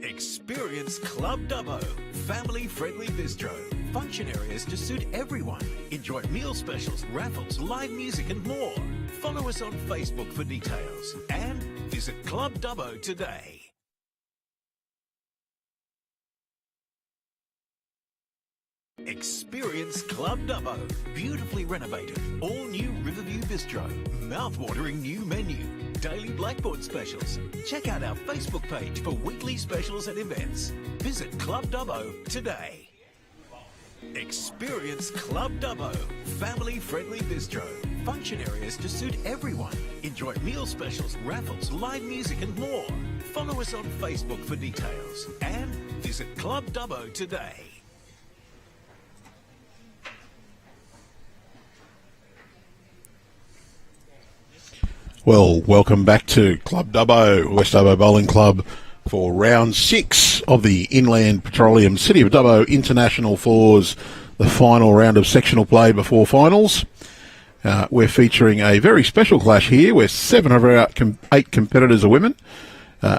Experience Club Dubbo, family-friendly bistro. Function areas to suit everyone. Enjoy meal specials, raffles, live music and more. Follow us on Facebook for details and visit Club Dubbo today. Experience Club Dubbo, beautifully renovated, all new Riverview Bistro, mouth-watering new menu, daily blackboard specials. Check out our Facebook page for weekly specials and events. Visit Club Dubbo today. Experience Club Dubbo, family-friendly bistro. Function areas to suit everyone. Enjoy meal specials, raffles, live music and more. Follow us on Facebook for details and visit Club Dubbo today. Well, welcome back to Club Dubbo, West Dubbo Bowling Club, for round 6 of the Inland Petroleum City of Dubbo International Fours, the final round of sectional play before finals. We're featuring a very special clash here where 7 of our 8 competitors are women.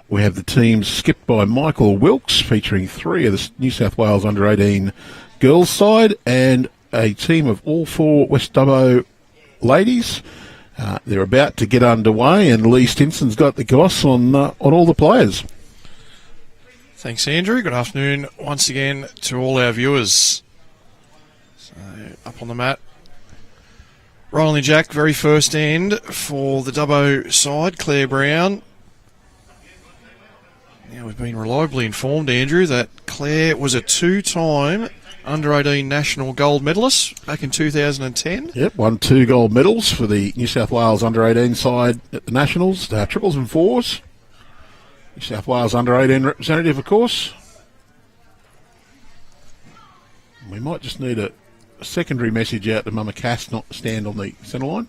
We have the teams skipped by Michael Wilks, featuring 3 of the New South Wales under-18 girls side, and a team of all 4 West Dubbo ladies. They're about to get underway, and Lee Stinson's got the goss on all the players. Thanks, Andrew. Good afternoon once again to all our viewers. So, up on the mat, Rolling Jack, very first end for the Dubbo side, Claire Brown. Now, we've been reliably informed, Andrew, that Claire was a 2-time under-18 national gold medalist back in 2010. Yep, won 2 gold medals for the New South Wales under-18 side at the Nationals, triples and fours. New South Wales under-18 representative, of course. We might just need a secondary message out to Mama Cass not to stand on the centre line.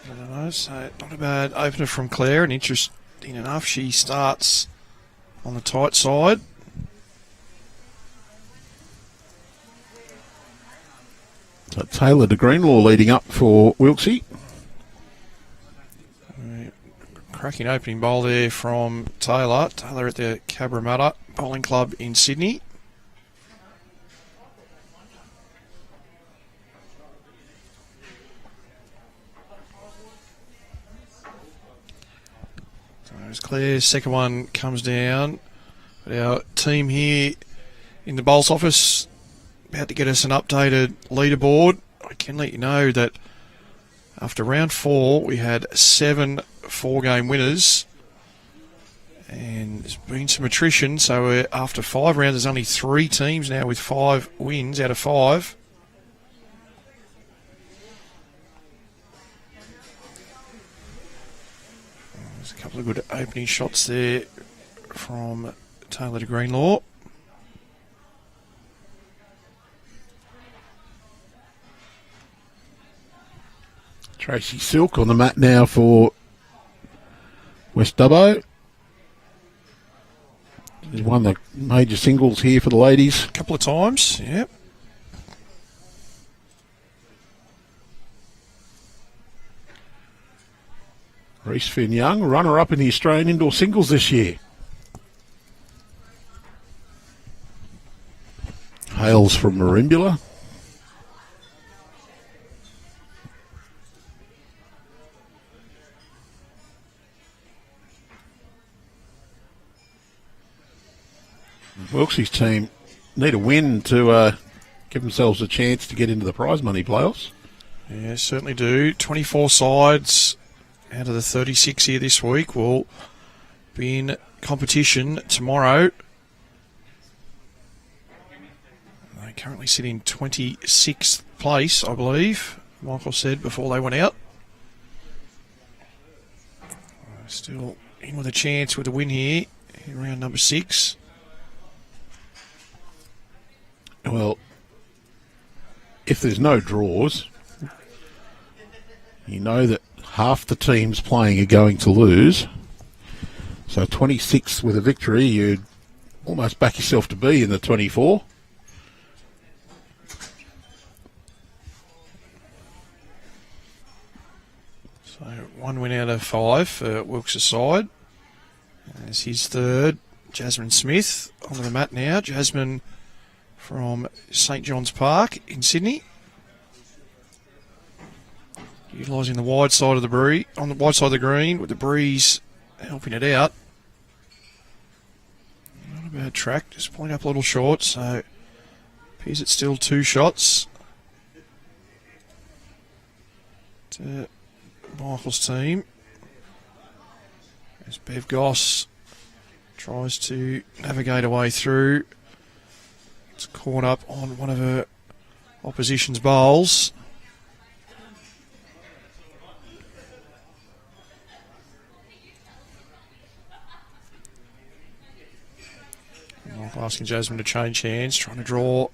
I don't know, so not a bad opener from Claire, and interesting enough, she starts on the tight side. So Taylor de Greenlaw leading up for Wilksy. Cracking opening bowl there from Taylor. Taylor at the Cabramatta Bowling Club in Sydney. So as Claire's second one comes down, but our team here in the bowls office about to get us an updated leaderboard. I can let you know that after round 4, we had 7 4-game winners, and there's been some attrition. So after 5 rounds, there's only 3 teams now with 5 wins out of 5. There's a couple of good opening shots there from Taylor de Greenlaw. Tracy Silk on the mat now for West Dubbo. He's won the major singles here for the ladies. A couple of times, yep. Reese Finn Young, runner-up in the Australian indoor singles this year. Hails from Merimbula. Wilkes' team need a win to give themselves a chance to get into the prize money playoffs. Yeah, certainly do. 24 sides out of the 36 here this week will be in competition tomorrow. They currently sit in 26th place, I believe, Michael said before they went out. Still in with a chance with a win here in round number 6. Well, if there's no draws, you know that half the teams playing are going to lose. So 26 with a victory, you'd almost back yourself to be in the 24. So 1 win out of 5 for Wilkes' side. As his third, Jasmine Smith onto the mat now. Jasmine from St John's Park in Sydney. Utilising the wide side of the on the wide side of the green with the breeze helping it out. Not a bad track, just pulling up a little short, so appears it's still 2 shots to Michael's team. As Bev Goss tries to navigate her way through. It's caught up on one of her opposition's bowls. Michael asking Jasmine to change hands, trying to draw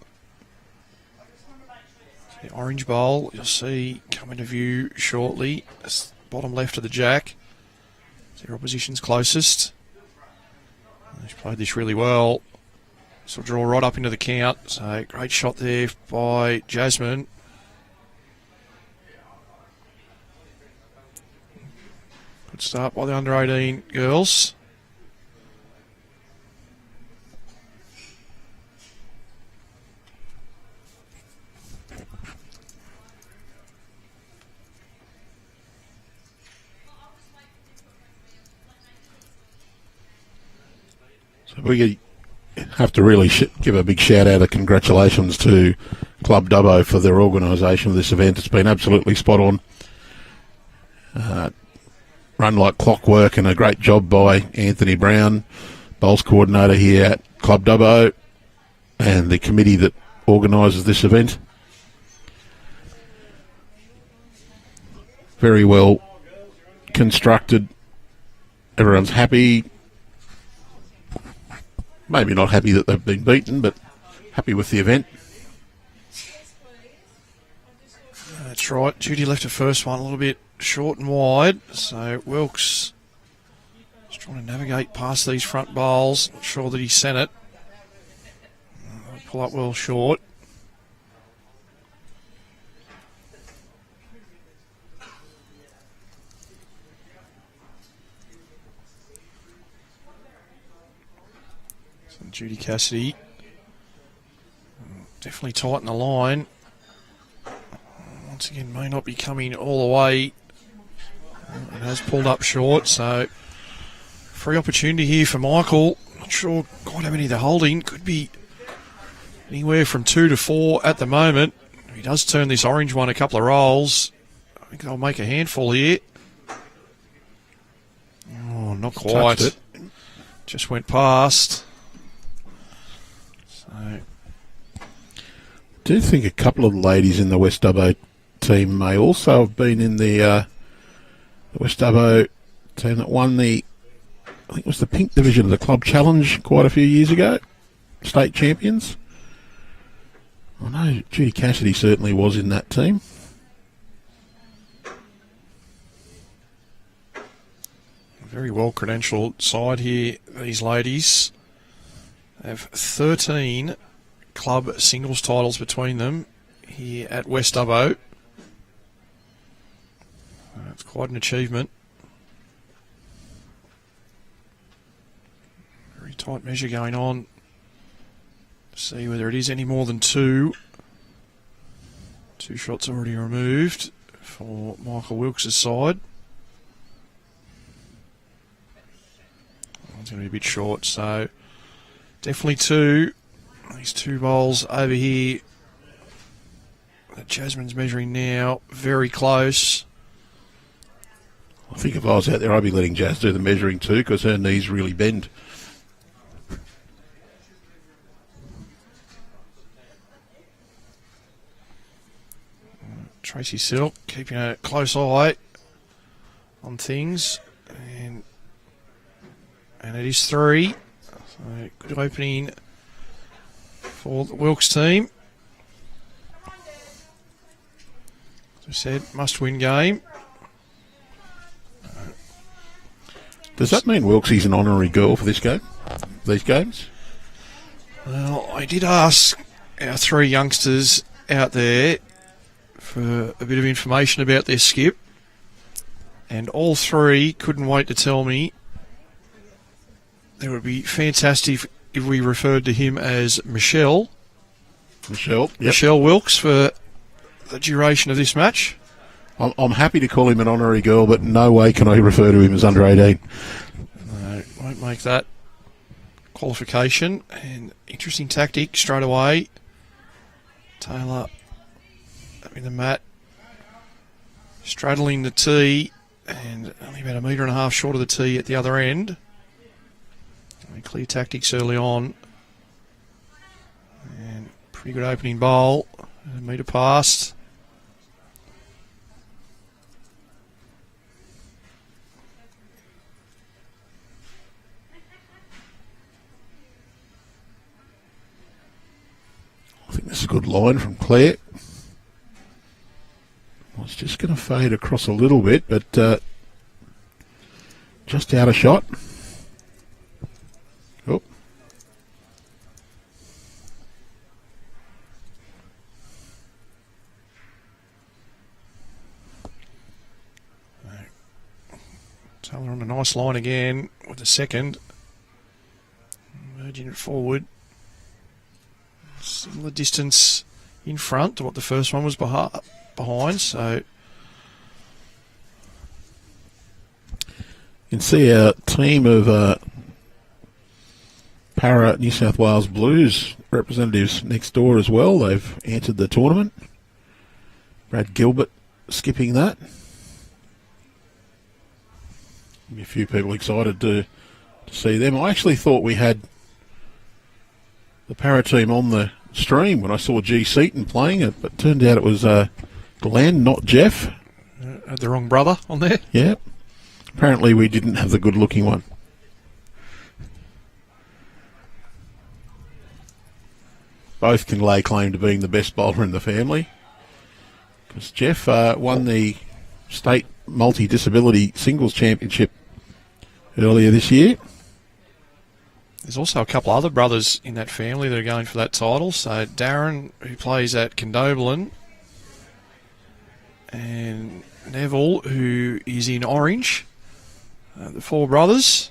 the orange bowl. You'll see come into view shortly. It's bottom left of the jack. Their opposition's closest. He's played this really well. This will draw right up into the count. So great shot there by Jasmine. Good start by the under 18 girls. We have to really give a big shout out of congratulations to Club Dubbo for their organisation of this event. It's been absolutely spot on. Run like clockwork, and a great job by Anthony Brown, bowls coordinator here at Club Dubbo, and the committee that organises this event. Very well constructed. Everyone's happy. Maybe not happy that they've been beaten, but happy with the event. That's right. Judy left her first one a little bit short and wide. So Wilkes is trying to navigate past these front bowls. Not sure that he sent it. Pull up well short. Judy Cassidy definitely tighten the line. Once again, may not be coming all the way. It has pulled up short, so free opportunity here for Michael. Not sure quite how many they're holding. Could be anywhere from 2 to 4 at the moment. If he does turn this orange one a couple of rolls, I think they'll make a handful here. Oh, not quite. Just went past. I do think a couple of ladies in the West Dubbo team may also have been in the West Dubbo team that won I think it was the pink division of the Club Challenge quite a few years ago. State champions. I know Judy Cassidy certainly was in that team. A very well credentialed side here, these ladies. They have 13 club singles titles between them here at West Dubbo. That's quite an achievement. Very tight measure going on. See whether it is any more than 2. 2 shots already removed for Michael Wilkes' side. It's going to be a bit short, so definitely 2. These 2 bowls over here that Jasmine's measuring now, very close. I think if I was out there, I'd be letting Jazz do the measuring too, because her knees really bend. Tracy Silk keeping a close eye on things, and it is 3. So good opening for the Wilkes team. As I said, must-win game. Does that mean Wilkes is an honorary girl for this game? These games? Well, I did ask our 3 youngsters out there for a bit of information about their skip, and all 3 couldn't wait to tell me it would be fantastic if we referred to him as Michelle. Michelle. Yep. Michelle Wilkes for the duration of this match. I'm happy to call him an honorary girl, but no way can I refer to him as under 18. No, won't make that qualification. And interesting tactic straight away. Taylor up in the mat, straddling the tee, and only about 1.5 metres short of the tee at the other end. Clear tactics early on. And pretty good opening bowl. 1 metre past. I think this is a good line from Claire. I was just going to fade across a little bit, but just out of shot. Oh. Taylor on a nice line again with the second. Merging it forward. Similar distance in front to what the first one was behind, so You can see our team of Para New South Wales Blues representatives next door as well. They've entered the tournament. Brad Gilbert skipping that. Be a few people excited to see them. I actually thought we had the Para team on the stream when I saw G. Seaton playing it, but turned out it was Glenn, not Jeff. Had the wrong brother on there. Yeah. Apparently we didn't have the good-looking one. Both can lay claim to being the best bowler in the family. Because Jeff won the state multi-disability singles championship earlier this year. There's also a couple other brothers in that family that are going for that title. So Darren, who plays at Condobolin, and Neville, who is in Orange. The four brothers,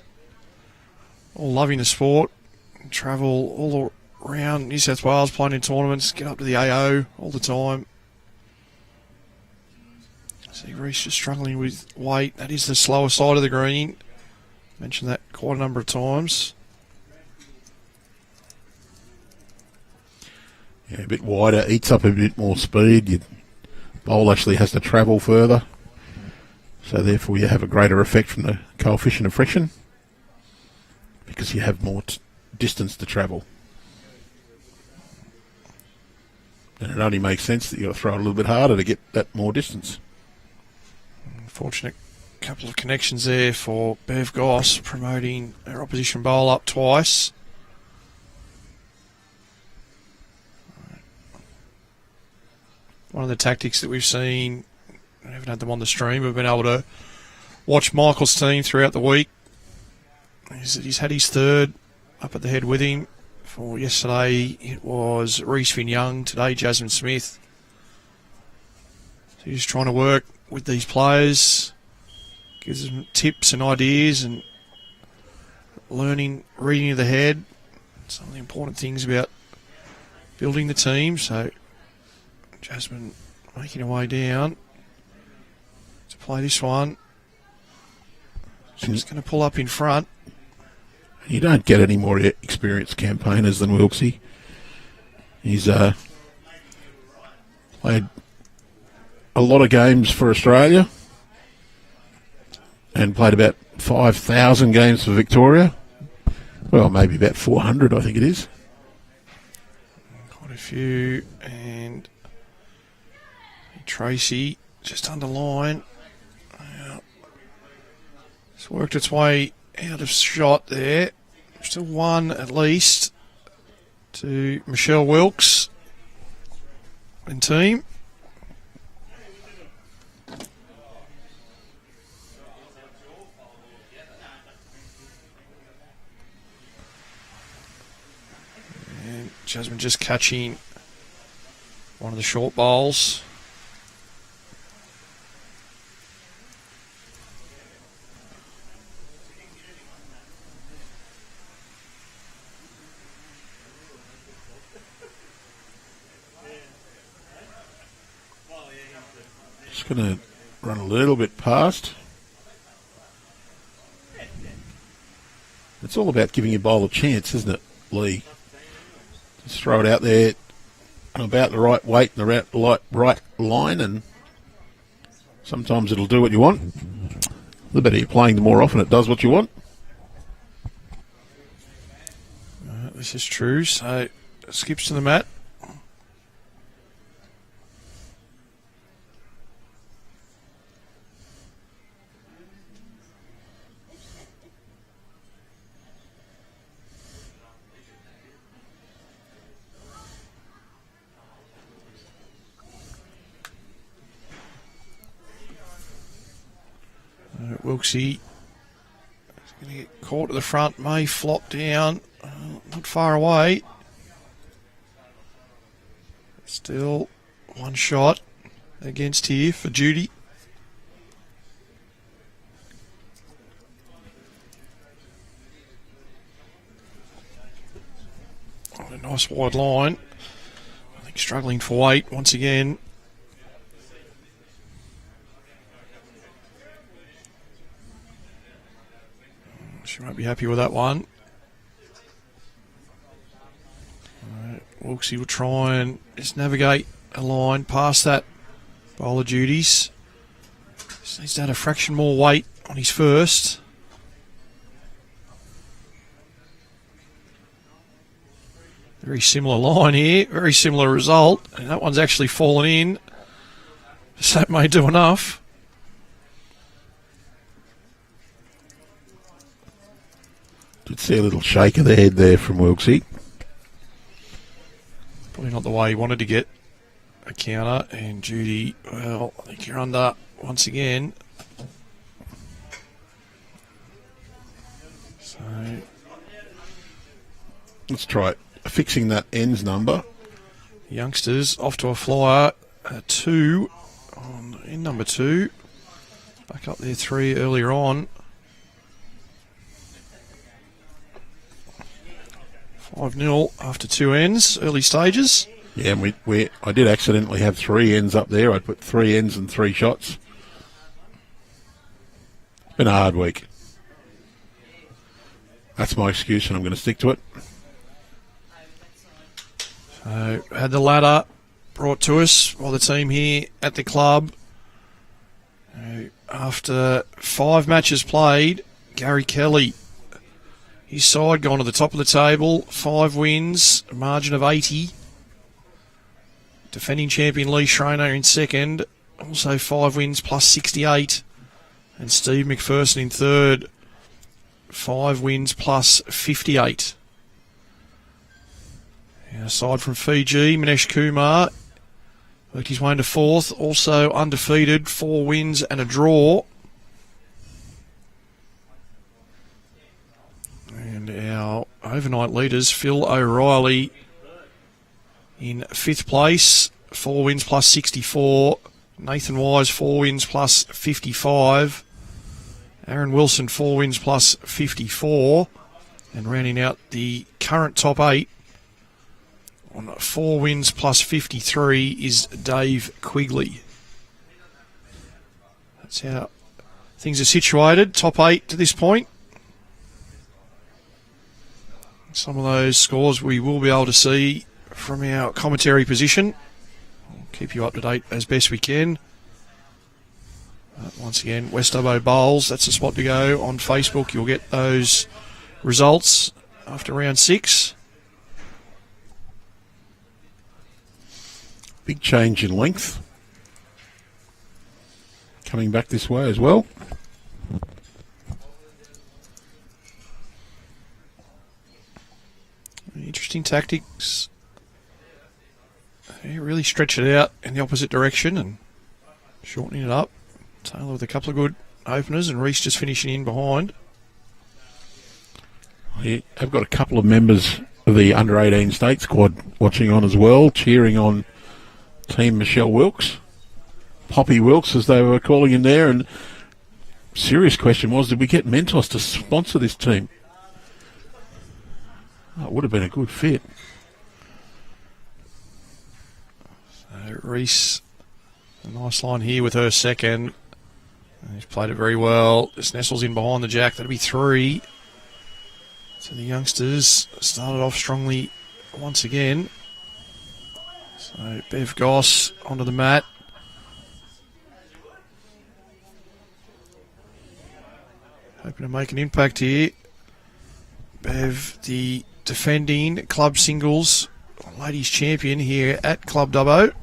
all loving the sport, travel all around New South Wales, playing in tournaments, get up to the AO all the time. See Reece just struggling with weight. That is the slower side of the green. Mentioned that quite a number of times. Yeah, a bit wider, eats up a bit more speed. Your bowl actually has to travel further. So therefore you have a greater effect from the coefficient of friction because you have more distance to travel. And it only makes sense that you've got to throw it a little bit harder to get that more distance. Unfortunate couple of connections there for Bev Goss, promoting her opposition bowl up twice. One of the tactics that we've seen, I haven't had them on the stream, we've been able to watch Michael's team throughout the week, is that he's had his third up at the head with him. For yesterday, it was Reece Finn Young, today Jasmine Smith. So he's trying to work with these players, gives them tips and ideas and learning, reading of the head, some of the important things about building the team. So Jasmine making her way down to play this one. She's going to pull up in front. You don't get any more experienced campaigners than Wilksy. He's played a lot of games for Australia and played about 5,000 games for Victoria. Well, maybe about 400, I think it is. Quite a few. And Tracy just under line. It's worked its way out of shot there. Still one at least to Michelle Wilkes and team. And Jasmine just catching one of the short bowls. Just going to run a little bit past. It's all about giving your bowler a chance, isn't it, Lee? Just throw it out there about the right weight and the right line, and sometimes it'll do what you want. The better you're playing, the more often it does what you want. This is true. So skips to the mat. Wilksy is going to get caught at the front, may flop down, not far away. Still one shot against here for Judy. Oh, a nice wide line. I think struggling for weight once again. She won't be happy with that one. Wilkes will try and just navigate a line past that bowler Judy's. Just needs to add a fraction more weight on his first. Very similar line here, very similar result. And that one's actually fallen in. So that may do enough. Did see a little shake of the head there from Wilksy. Probably not the way he wanted to get a counter. And Judy, well, I think you're under once again. So let's try it. Fixing that ends number. Youngsters off to a flyer. 2 in number 2. Back up there 3 earlier on. 5-0 after 2 ends, early stages. Yeah, and I did accidentally have 3 ends up there. I put 3 ends and 3 shots. It's been a hard week. That's my excuse, and I'm going to stick to it. So, had the ladder brought to us by the team here at the club. After 5 matches played, Gary Kelly, his side gone to the top of the table, 5 wins, a margin of 80. Defending champion Lee Schreiner in second, also 5 wins plus 68. And Steve McPherson in third, 5 wins plus 58. And aside from Fiji, Manesh Kumar worked his way into 4th, also undefeated, 4 wins and a draw. And our overnight leaders, Phil O'Reilly in 5th place, 4 wins plus 64. Nathan Wise, 4 wins plus 55. Aaron Wilson, 4 wins plus 54. And rounding out the current top 8 on 4 wins plus 53 is Dave Quigley. That's how things are situated. Top 8 to this point. Some of those scores we will be able to see from our commentary position. We'll keep you up to date as best we can. Once again, West Dubbo Bowls, that's the spot to go on Facebook. You'll get those results after round 6. Big change in length. Coming back this way as well. Interesting tactics. They really stretch it out in the opposite direction and shortening it up. Taylor with a couple of good openers and Reese just finishing in behind. I've got a couple of members of the under-18 state squad watching on as well, cheering on Team Michelle Wilkes. Poppy Wilkes, as they were calling him there. And serious question was, did we get Mentos to sponsor this team? Oh, it would have been a good fit. So Reese A nice line here with her second. He's played it very well. Just nestles in behind the jack. That'll be 3. So the youngsters started off strongly once again. So Bev Goss onto the mat. Hoping to make an impact here. Bev, the defending club singles ladies champion here at Club Dubbo.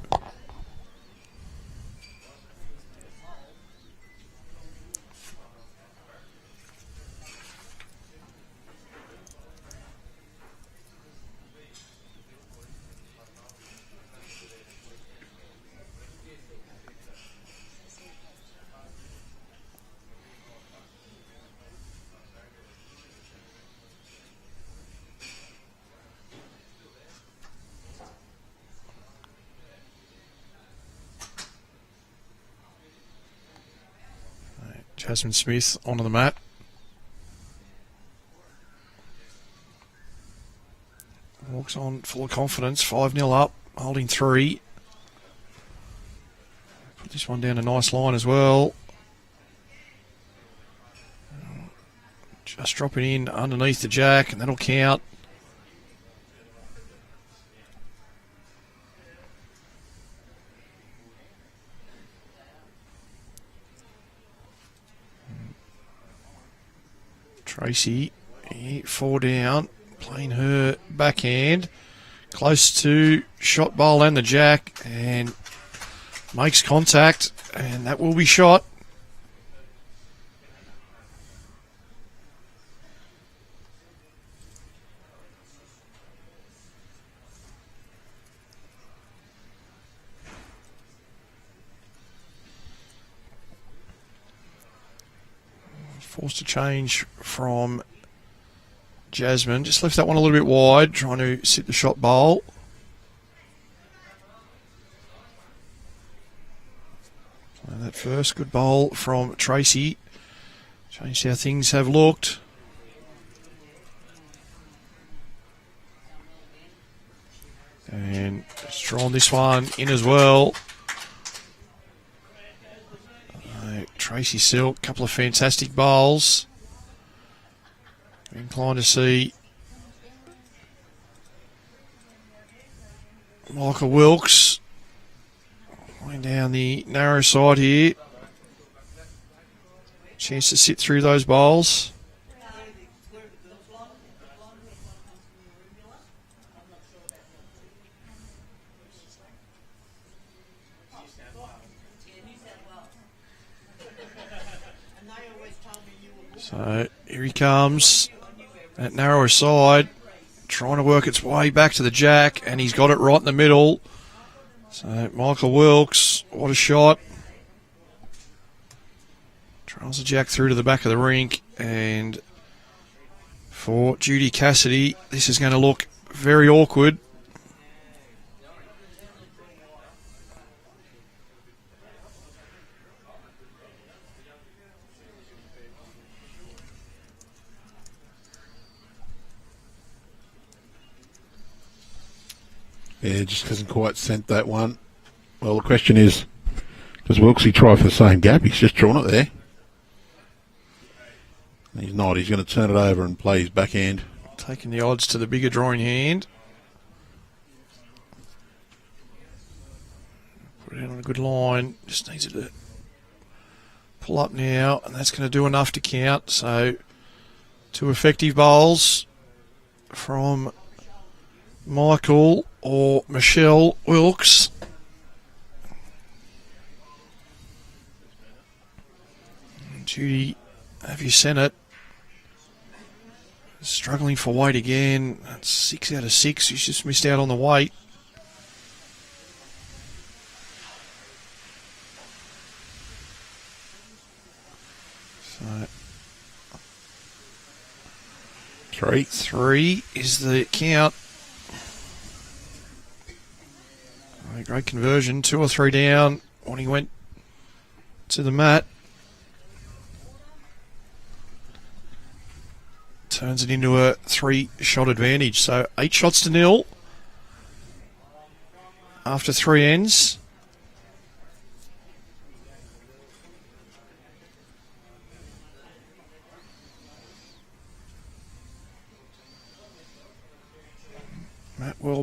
Jasmine Smith onto the mat. Walks on full of confidence. 5-0 up, holding 3. Put this one down a nice line as well. Just dropping in underneath the jack, and that'll count. Tracy, 4 down, playing her backhand, close to shot bowl and the jack, and makes contact, and that will be shot. Forced to change from Jasmine. Just left that one a little bit wide, trying to sit the shot bowl. Play that first. Good bowl from Tracy. Changed how things have looked. And just drawn this one in as well. Tracy Silk, couple of fantastic bowls. Inclined to see Michael Wilkes going down the narrow side here. Chance to sit through those bowls. So here he comes, that narrower side, trying to work its way back to the jack, and he's got it right in the middle. So Michael Wilkes, what a shot. Trails the jack through to the back of the rink, and for Judy Cassidy, this is going to look very awkward. Yeah, just hasn't quite sent that one. Well, the question is, does Wilksy try for the same gap? He's just drawn it there. He's not. He's going to turn it over and play his backhand. Taking the odds to the bigger drawing hand. Put it on a good line. Just needs it to pull up now, and that's going to do enough to count. So 2 effective bowls from Michael or Michelle Wilkes. Judy, have you sent it? Struggling for weight again. That's 6 out of 6. She's just missed out on the weight. So 3 is the count. Great conversion, 2 or 3 down when he went to the mat. Turns it into a 3-shot advantage. So 8 shots to 0 after 3 ends.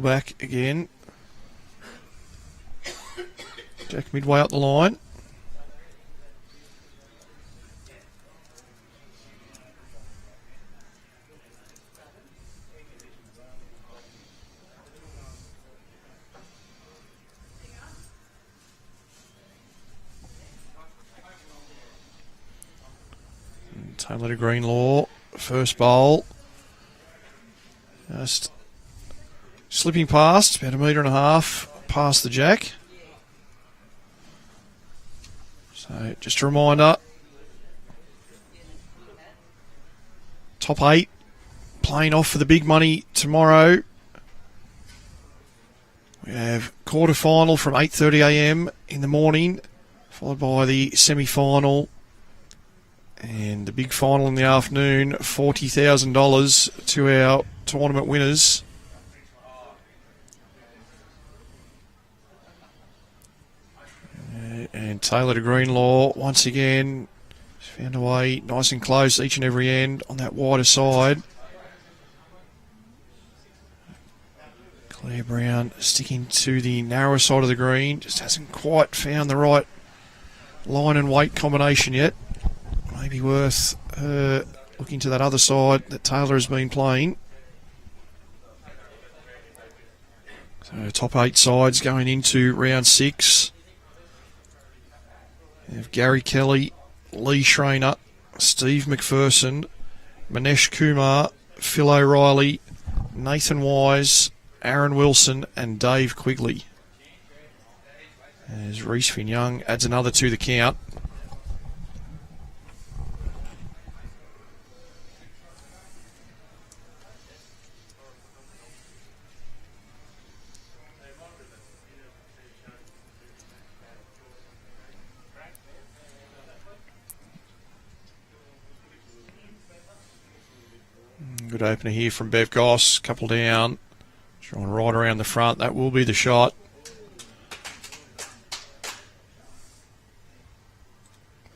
Well back again. Jack midway up the line. Taylor to Greenlaw, first bowl. Just slipping past, about 1.5 metres past the jack. So just a reminder, top 8 playing off for the big money tomorrow. We have quarter-final from 8:30am in the morning, followed by the semi-final. And the big final in the afternoon, $40,000 to our tournament winners. And Taylor to Greenlaw, once again, found a way nice and close each and every end on that wider side. Claire Brown sticking to the narrower side of the green, just hasn't quite found the right line and weight combination yet. Maybe worth looking to that other side that Taylor has been playing. So top 8 sides going into round 6. We have Gary Kelly, Lee Schreiner, Steve McPherson, Manesh Kumar, Phil O'Reilly, Nathan Wise, Aaron Wilson and Dave Quigley. As Reese Finn Young adds another to the count. Good opener here from Bev Goss, couple down, drawing right around the front. That will be the shot.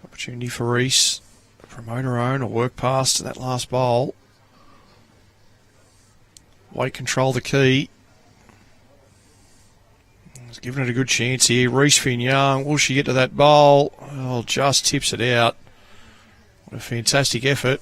Opportunity for Reese, promote her own or work past that last bowl. Weight control the key. He's giving it a good chance here. Reese Finn Young, will she get to that bowl? Oh, just tips it out. What a fantastic effort.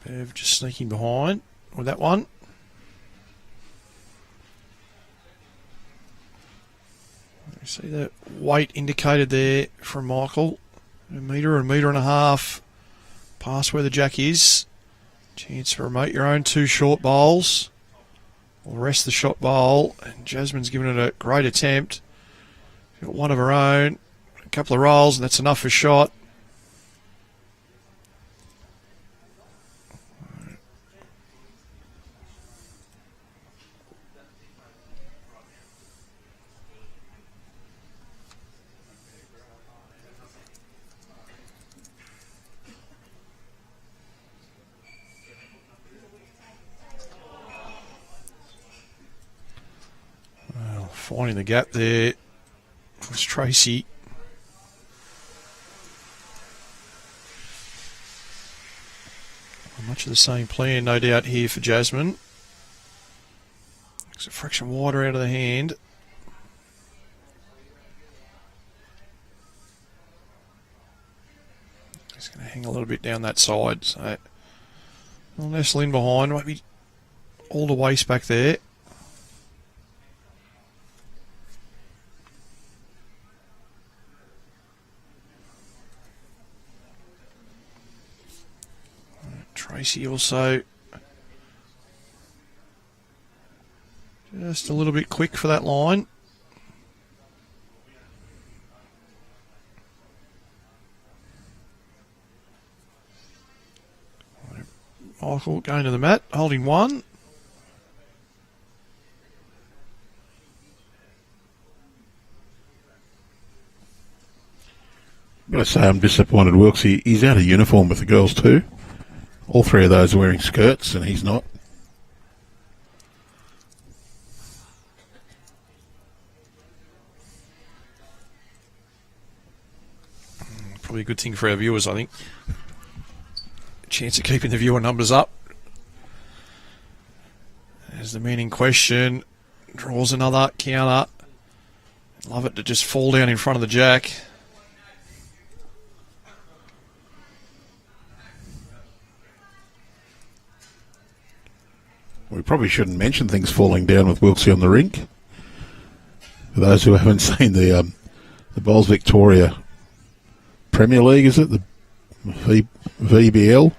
Bev just sneaking behind with that one. You see the weight indicated there from Michael. 1 metre and 1.5 metres past where the jack is. Chance to promote your own 2 short bowls. Or rest the shot bowl. And Jasmine's given it a great attempt. Got one of her own. A couple of rolls and that's enough for shot. Finding the gap there was Tracy. Much of the same plan, no doubt, here for Jasmine. It's a fraction wider out of the hand. He's going to hang a little bit down that side, so we'll nestle in behind, maybe all the waist back there. Tracy also just a little bit quick for that line. Michael going to the mat, holding one. I've got to say I'm disappointed, Wilkes. He's out of uniform with the girls too. All 3 of those are wearing skirts and he's not. probably a good thing for our viewers, I think. Chance of keeping the viewer numbers up. As the man in question draws another counter. Love it to just fall down in front of the jack. We probably shouldn't mention things falling down with Wilkes on the rink. For those who haven't seen the Bowls Victoria Premier League, is it? The VBL,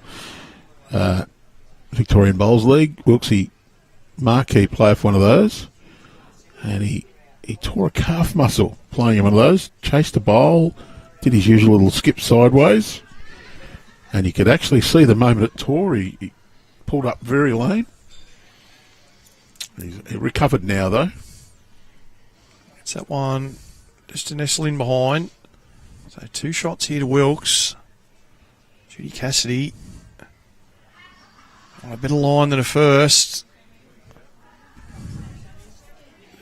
Victorian Bowls League. Wilkes, marquee player for one of those. And he tore a calf muscle playing in one of those. Chased a bowl, did his usual little skip sideways. And you could actually see the moment it tore. He pulled up very lame. He recovered now, though. It's that one just to nestle in behind. So 2 shots here to Wilkes. Judy Cassidy on a better line than a first.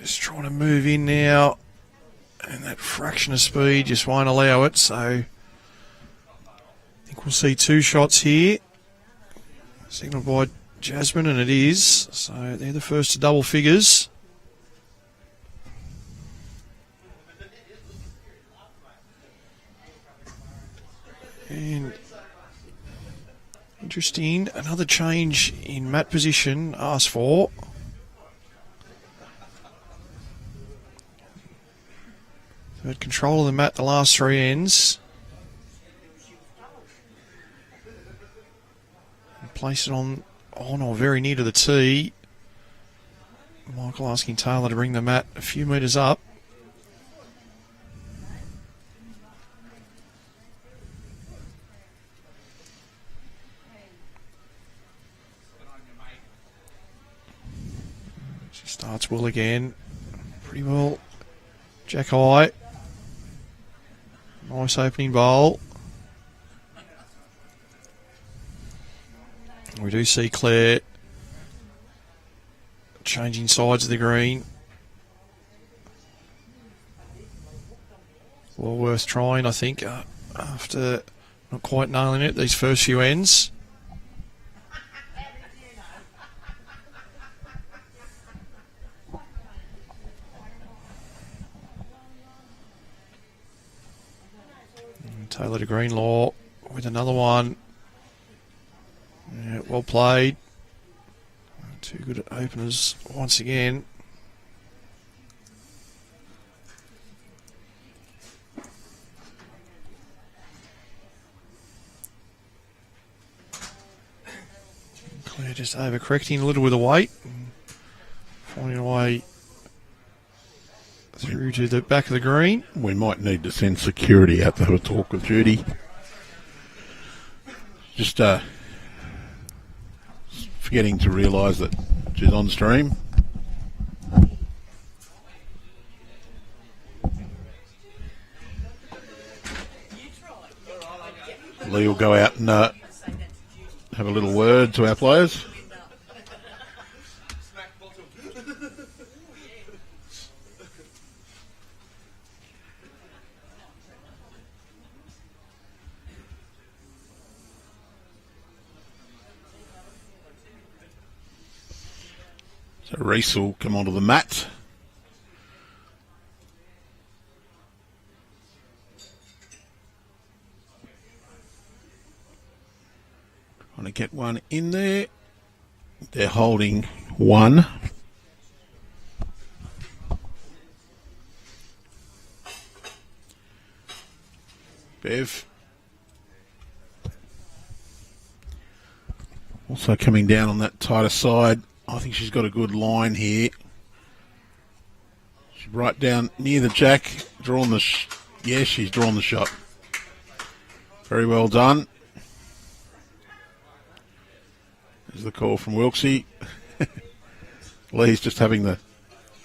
Just trying to move in now. And that fraction of speed just won't allow it. So I think we'll see 2 shots here. Signalled by Jasmine, and it is. So they're the first to double figures. And interesting, another change in mat position asked for. They've had control of the mat the last 3 ends. And place it on or very near to the tee. Michael asking Taylor to bring the mat a few metres up. She starts well again. Pretty well. Jack high. Nice opening bowl. We do see Claire changing sides of the green. Well worth trying, I think, after not quite nailing it these first few ends. And Taylor to Greenlaw with another one. Yeah, well played. 2 good openers once again. Claire just overcorrecting a little with the weight. Finding a way through to the back of the green. We might need to send security out to have a talk with Judy. Just forgetting to realise that she's on stream. Lee will go out and have a little word to our players. So Reese will come onto the mat. Trying to get one in there. They're holding one. Bev. Also coming down on that tighter side. I think she's got a good line here. She's right down near the jack, drawn the yes, she's drawn the shot. Very well done. There's the call from Wilksy. Lee's just having the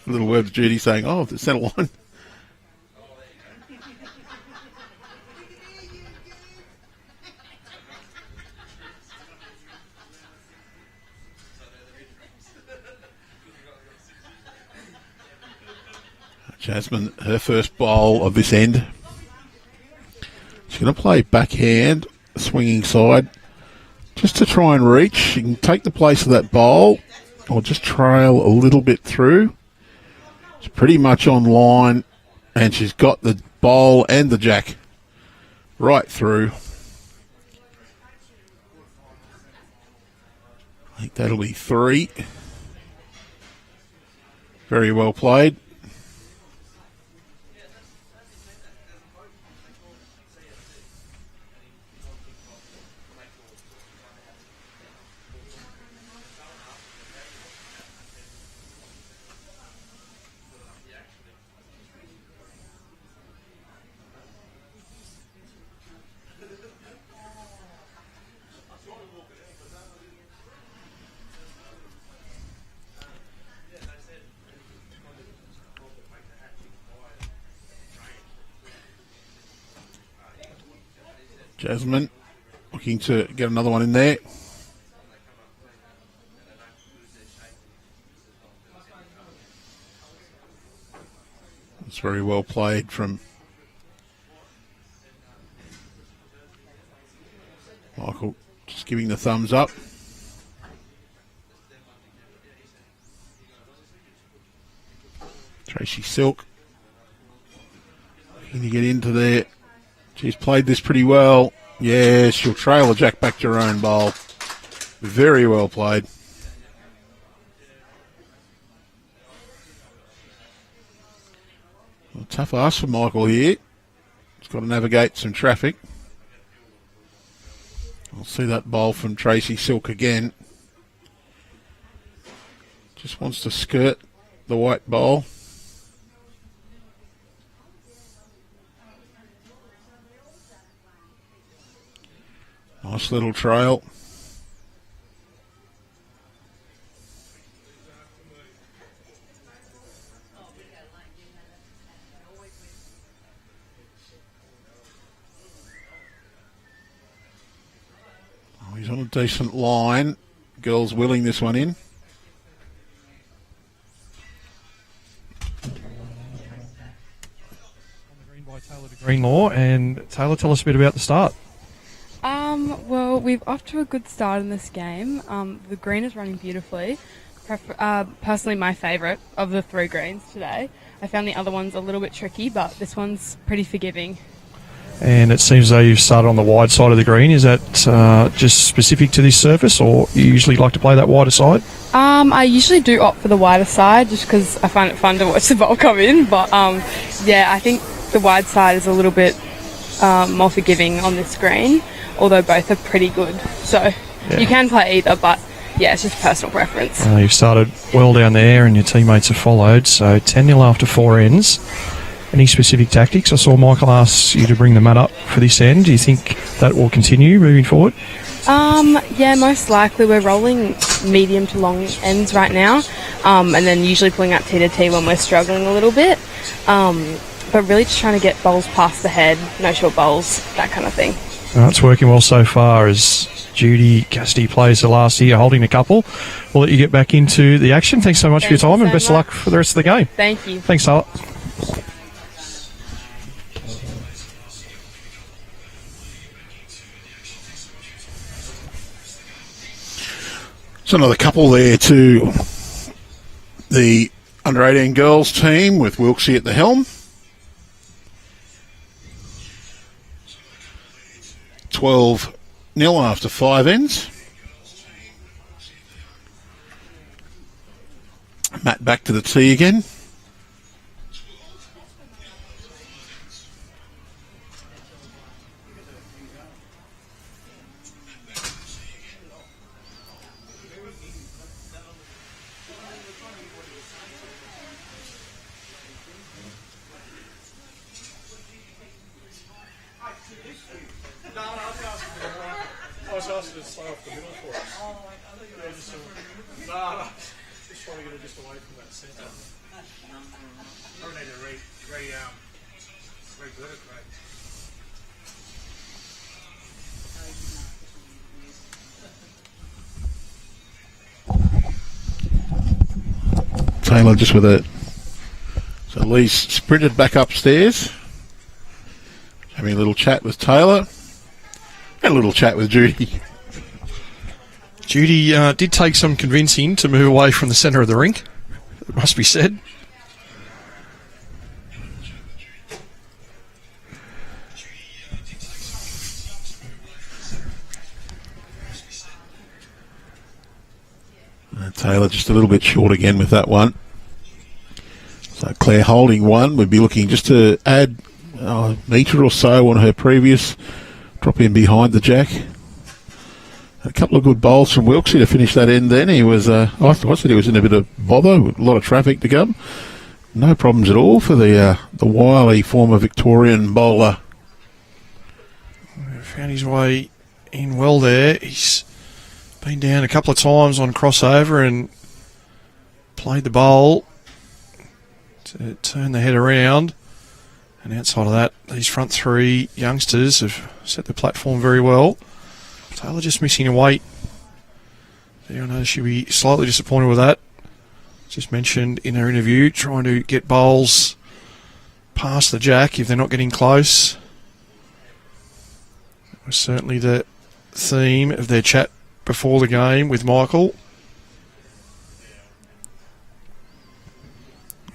little word to Judy saying, oh, the centre line. Jasmine, her first bowl of this end. She's going to play backhand, swinging side, just to try and reach. She can take the place of that bowl or just trail a little bit through. It's pretty much on line, and she's got the bowl and the jack right through. I think that'll be 3. Very well played. Jasmine looking to get another one in there. It's very well played from Michael, just giving the thumbs up. Tracy Silk looking to get into there. She's played this pretty well. Yeah, she'll trail the jack back to her own bowl. Very well played. Well, tough ask for Michael here. He's got to navigate some traffic. We'll see that bowl from Tracy Silk again. Just wants to skirt the white bowl. Nice little trail. Oh, he's on a decent line. Girls willing this one in. By Taylor to Greenlaw, and Taylor, tell us a bit about the start. Well, we've off to a good start in this game. The green is running beautifully. Personally, my favourite of the 3 greens today. I found the other ones a little bit tricky, but this one's pretty forgiving. And it seems as though you've started on the wide side of the green. Is that just specific to this surface, or you usually like to play that wider side? I usually do opt for the wider side just because I find it fun to watch the ball come in. But yeah, I think the wide side is a little bit more forgiving on this green, although both are pretty good. So yeah, you can play either, but yeah, it's just personal preference. You've started well down there and your teammates have followed, so 10-0 after 4 ends. Any specific tactics? I saw Michael ask you to bring the mat up for this end. Do you think that will continue moving forward? Yeah, most likely. We're rolling medium to long ends right now, and then usually pulling out T to T when we're struggling a little bit. But really just trying to get bowls past the head, no short bowls, that kind of thing. It's working well so far as Judy, Cassidy plays the last here, holding a couple. We'll let you get back into the action. Thanks so much for your time, and best of luck for the rest of the game. Thank you. Thanks, Taylor. So another couple there to the under-18 girls team with Wilkes at the helm. 12-0 after 5 ends. Matt back to the tee again. Taylor just with it. So Lee's sprinted back upstairs. having a little chat with Taylor and a little chat with Judy. Judy did take some convincing to move away from the centre of the rink, it must be said. Taylor just a little bit short again with that one. So Claire holding one, would be looking just to add a metre or so on her previous, drop in behind the jack. A couple of good bowls from Wilkes to finish that end then. He was, I said he was in a bit of bother, with a lot of traffic to come. No problems at all for the wily former Victorian bowler. Found his way in well there. He's been down a couple of times on crossover and played the bowl to turn the head around. And outside of that, these front three youngsters have set the platform very well. Taylor just missing a weight. I know she'll be slightly disappointed with that. Just mentioned in her interview, trying to get bowls past the jack if they're not getting close. That was certainly the theme of their chat before the game with Michael.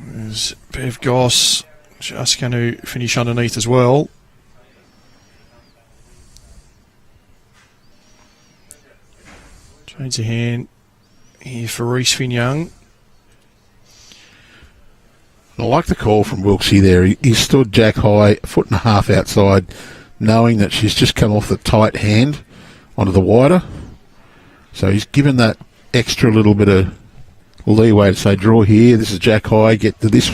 There's Bev Goss just going to finish underneath as well. Change of hand here for Reece Finn-Young. I like the call from Wilksy there. He stood jack high, a foot and a half outside, knowing that she's just come off the tight hand onto the wider. So he's given that extra little bit of leeway to say, draw here, this is jack high, get to this.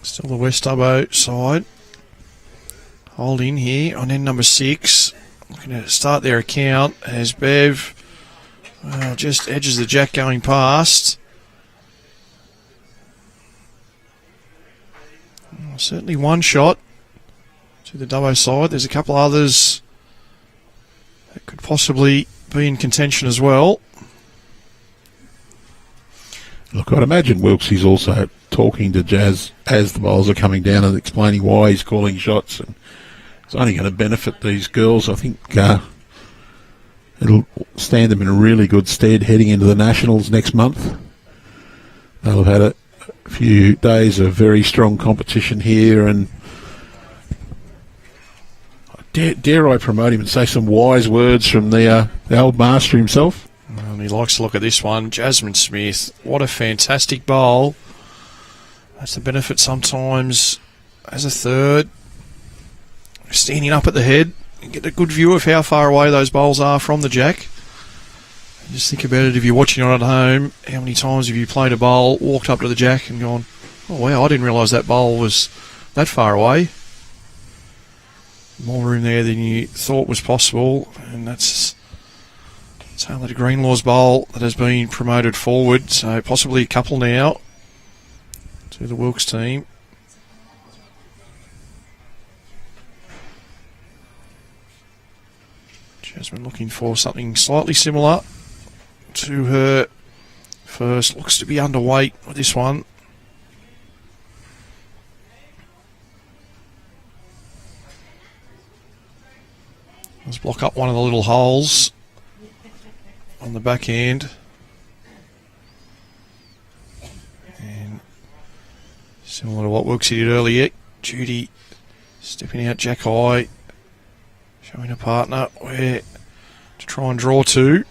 Still the West Dubbo side. Hold in here on end number 6. Looking to start their account as Bev just edges the jack going past. Certainly one shot to the Dubbo side. There's a couple others that could possibly be in contention as well. Look, I'd imagine Wilkes is also talking to Jazz as the bowls are coming down and explaining why he's calling shots, and it's only going to benefit these girls. I think it'll stand them in a really good stead heading into the Nationals next month. They'll have had a few days of very strong competition here, and dare I promote him and say some wise words from the old master himself. And he likes to look at this one. Jasmine Smith, what a fantastic bowl. That's the benefit sometimes as a third. Standing up at the head, you get a good view of how far away those bowls are from the jack. Just think about it if you're watching on at home. How many times have you played a bowl, walked up to the jack and gone, oh wow, I didn't realise that bowl was that far away. More room there than you thought was possible, and that's Taylor Greenlaw's bowl that has been promoted forward, so possibly a couple now to the Wilkes team. Jasmine looking for something slightly similar to her first. Looks to be underweight with this one. Let's block up one of the little holes on the back end. And similar to what Wilkes did earlier, Judy stepping out jack high, showing a partner where to try and draw to.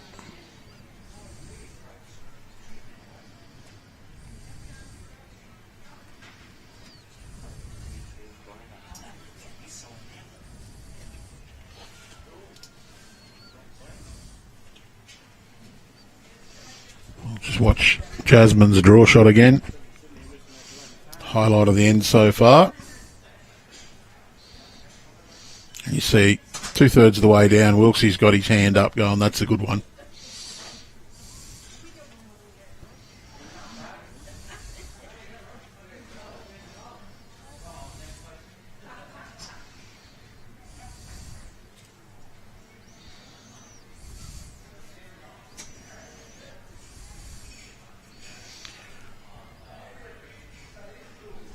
Just watch Jasmine's draw shot again. Highlight of the end so far. And you see 2/3 of the way down, Wilkes's got his hand up going, that's a good one.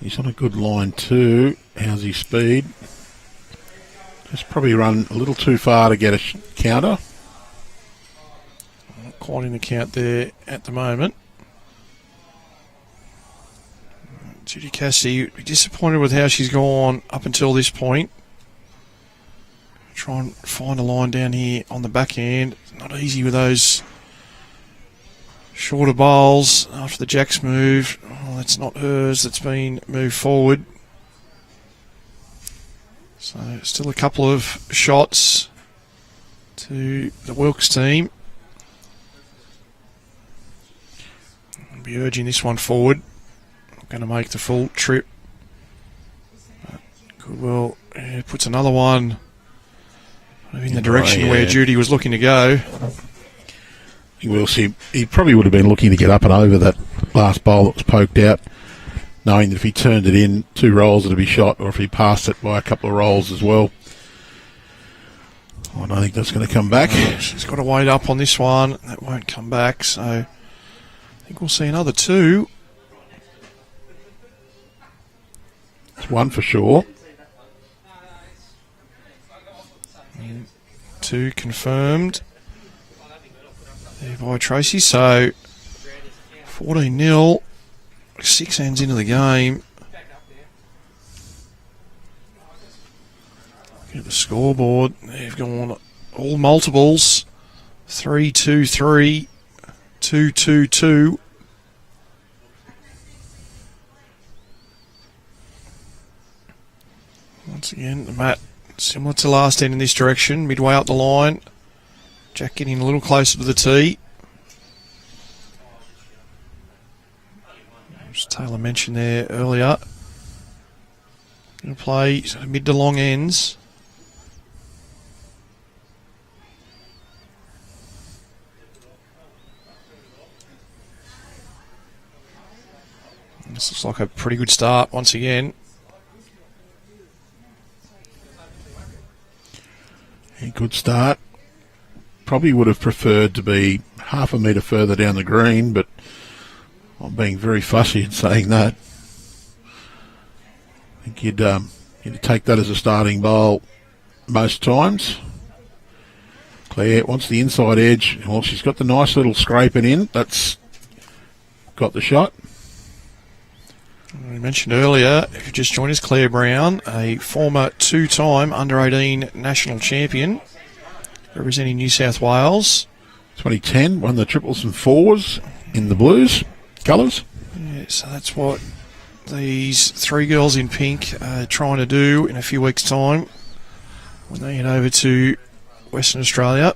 He's on a good line too. How's his speed? Just probably run a little too far to get a counter. Not quite in the count there at the moment. Judy Cassidy, be disappointed with how she's gone up until this point. Try and find a line down here on the back end. Not easy with those shorter bowls after the jacks move. Oh, that's not hers, that's been moved forward. So still a couple of shots to the Wilkes team. I'll be urging this one forward. Going to make the full trip. But Goodwill puts another one in the direction where Judy was looking to go. He will see. He probably would have been looking to get up and over that last bowl that was poked out, knowing that if he turned it in 2 rolls it'd be shot, or if he passed it by a couple of rolls as well. I don't think that's going to come back. She's got to wait up on this one. That won't come back, so I think we'll see another 2. It's 1 for sure. 2 confirmed there by Tracy. So 14-0, 6 hands into the game. Look at the scoreboard. They've gone all multiples. 3-2-3, 2-2-2. Once again, the mat similar to last end in this direction, midway up the line. Jack getting a little closer to the tee. As Taylor mentioned there earlier, going to play sort of mid to long ends. This looks like a pretty good start once again. A good start. Probably would have preferred to be half a metre further down the green, but I'm being very fussy in saying that. I think you'd take that as a starting bowl most times. Claire wants the inside edge. Well, she's got the nice little scraping in. That's got the shot. We mentioned earlier, if you just joined us, Claire Brown, a former 2-time under-18 national champion, representing New South Wales. 2010, won the triples and fours in the Blues colours. Yeah, so that's what these 3 girls in pink are trying to do in a few weeks' time when they head over to Western Australia.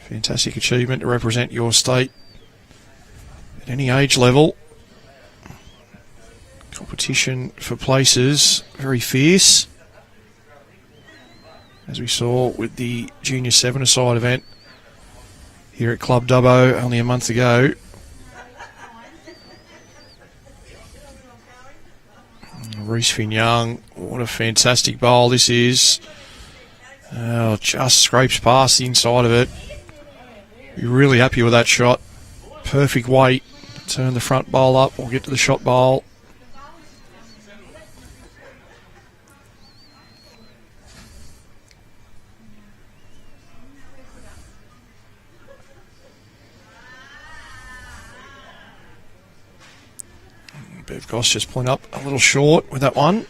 Fantastic achievement to represent your state at any age level. Competition for places very fierce, as we saw with the Junior 7-a-side event here at Club Dubbo only a month ago. Reese Finn-Young, what a fantastic bowl this is. Oh, just scrapes past the inside of it. You're really happy with that shot. Perfect weight. Turn the front bowl up or get to the shot bowl. Bev Goss just pulling up a little short with that one.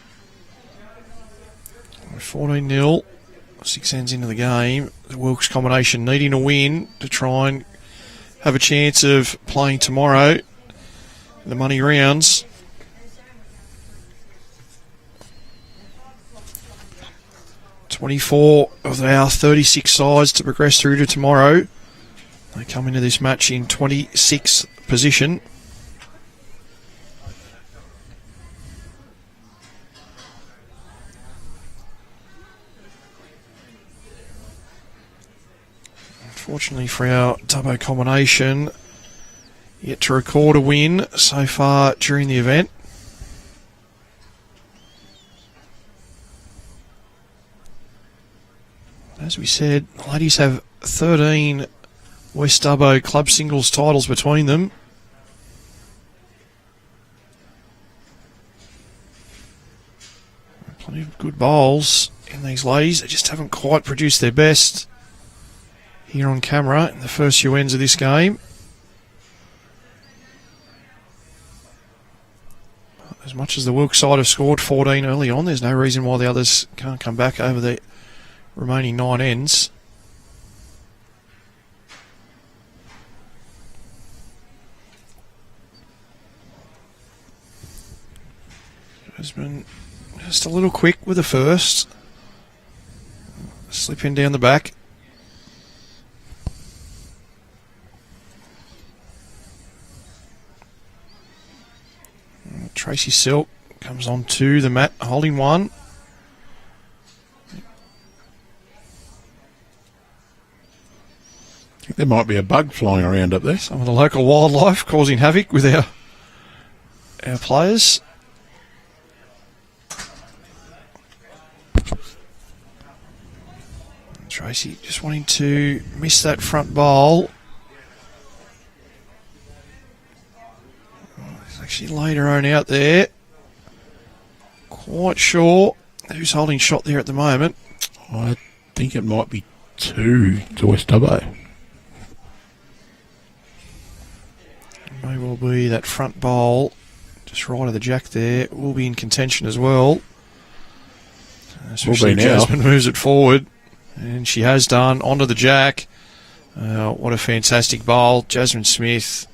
14-0. 6 ends into the game. The Wilkes combination needing a win to try and have a chance of playing tomorrow in the money rounds. "24 of our 36 sides to progress through to tomorrow. They come into this match in 26th position. Unfortunately for our Dubbo combination, yet to record a win so far during the event. As we said, the ladies have 13 West Dubbo club singles titles between them. Plenty of good bowls in these ladies. They just haven't quite produced their best here on camera in the first few ends of this game. As much as the Wilkes side have scored 14 early on, there's no reason why the others can't come back over the remaining 9 ends. Jasmine just a little quick with the first. Slip in down the back. Tracy Silk comes on to the mat, holding one. I think there might be a bug flying around up there. Some of the local wildlife causing havoc with our players. Tracy just wanting to miss that front bowl. There's actually laid her own out there. Quite sure who's holding shot there at the moment. I think it might be 2 to West Dubbo. May well be that front bowl just right of the jack there. Will be in contention as well. Especially Will be now. Jasmine moves it forward. And she has done. Onto the jack. What a fantastic bowl. Jasmine Smith,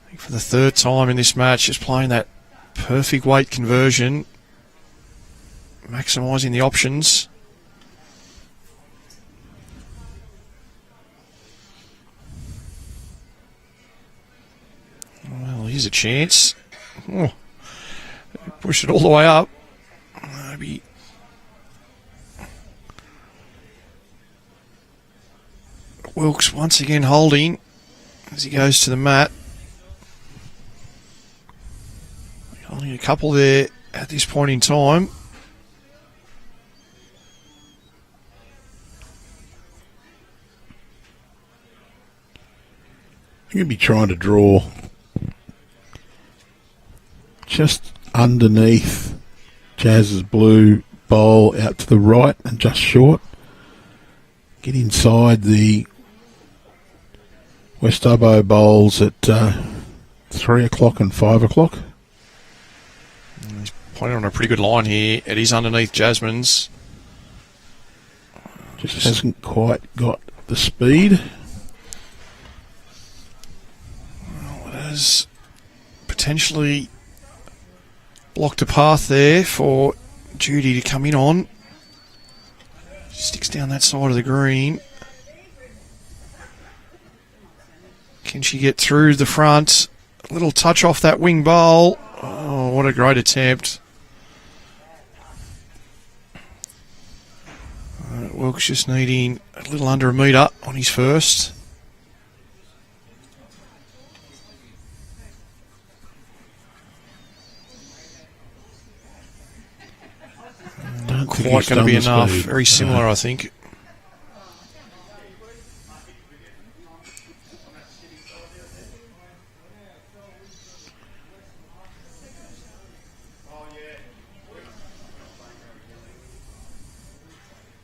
I think for the 3rd time in this match, just playing that perfect weight conversion. Maximising the options. Well, here's a chance. Oh, push it all the way up. Maybe. Wilkes once again holding as he goes to the mat. Only a couple there at this point in time. I'm going to be trying to draw just underneath Jazz's blue bowl out to the right and just short. Get inside the West Dubbo bowls at 3 o'clock and 5 o'clock. He's pointing on a pretty good line here. It is underneath Jasmine's. Just hasn't quite got the speed. Well, it has potentially blocked a path there for Judy to come in on. Sticks down that side of the green. Can she get through the front? A little touch off that wing bowl. Oh, what a great attempt. Wilkes just needing a little under a metre on his first. Don't think Quite he's going to be done the enough. speed. Very similar, I think.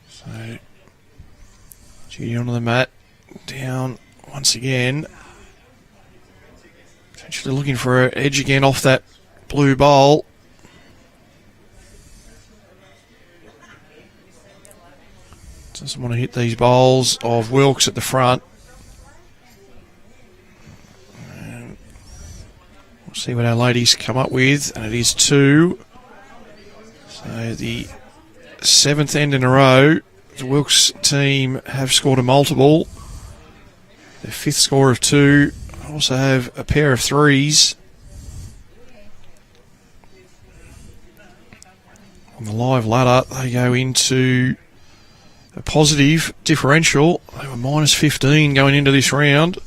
So, Judy onto the mat, down once again. Potentially looking for an edge again off that blue bowl. Doesn't want to hit these bowls of Wilkes at the front. And we'll see what our ladies come up with, and it is 2. So the 7th end in a row. The Wilkes team have scored a multiple. Their 5th score of 2. Also have a pair of 3s. On the live ladder, they go into a positive differential. They were minus 15 going into this round.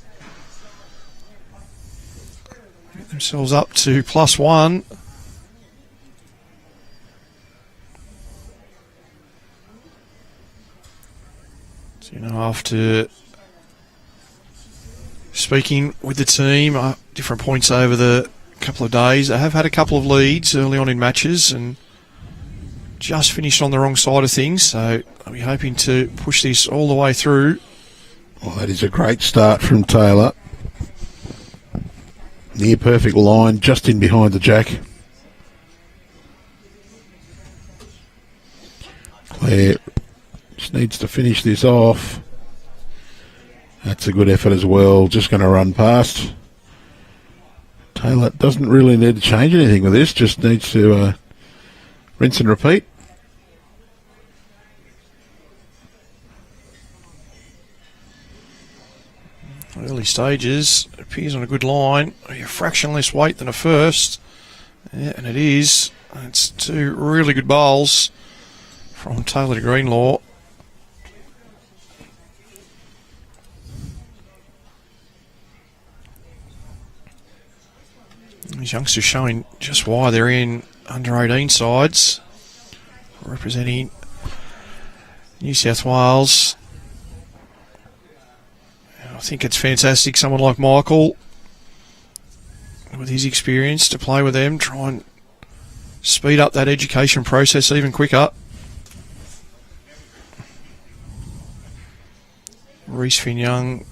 Get themselves up to +1. After speaking with the team, different points over the couple of days, they have had a couple of leads early on in matches and just finished on the wrong side of things, so I'll be hoping to push this all the way through. Well, that is a great start from Taylor. Near perfect line, just in behind the jack. Claire just needs to finish this off. That's a good effort as well. Just going to run past. Taylor doesn't really need to change anything with this, just needs to rinse and repeat. Early stages, it appears on a good line. A fraction less weight than a first. Yeah, and it is. It's two really good bowls from Taylor to Greenlaw. These youngsters showing just why they're in under 18 sides, representing New South Wales. And I think it's fantastic, someone like Michael, with his experience, to play with them, try and speed up that education process even quicker. Reece Finn-Young,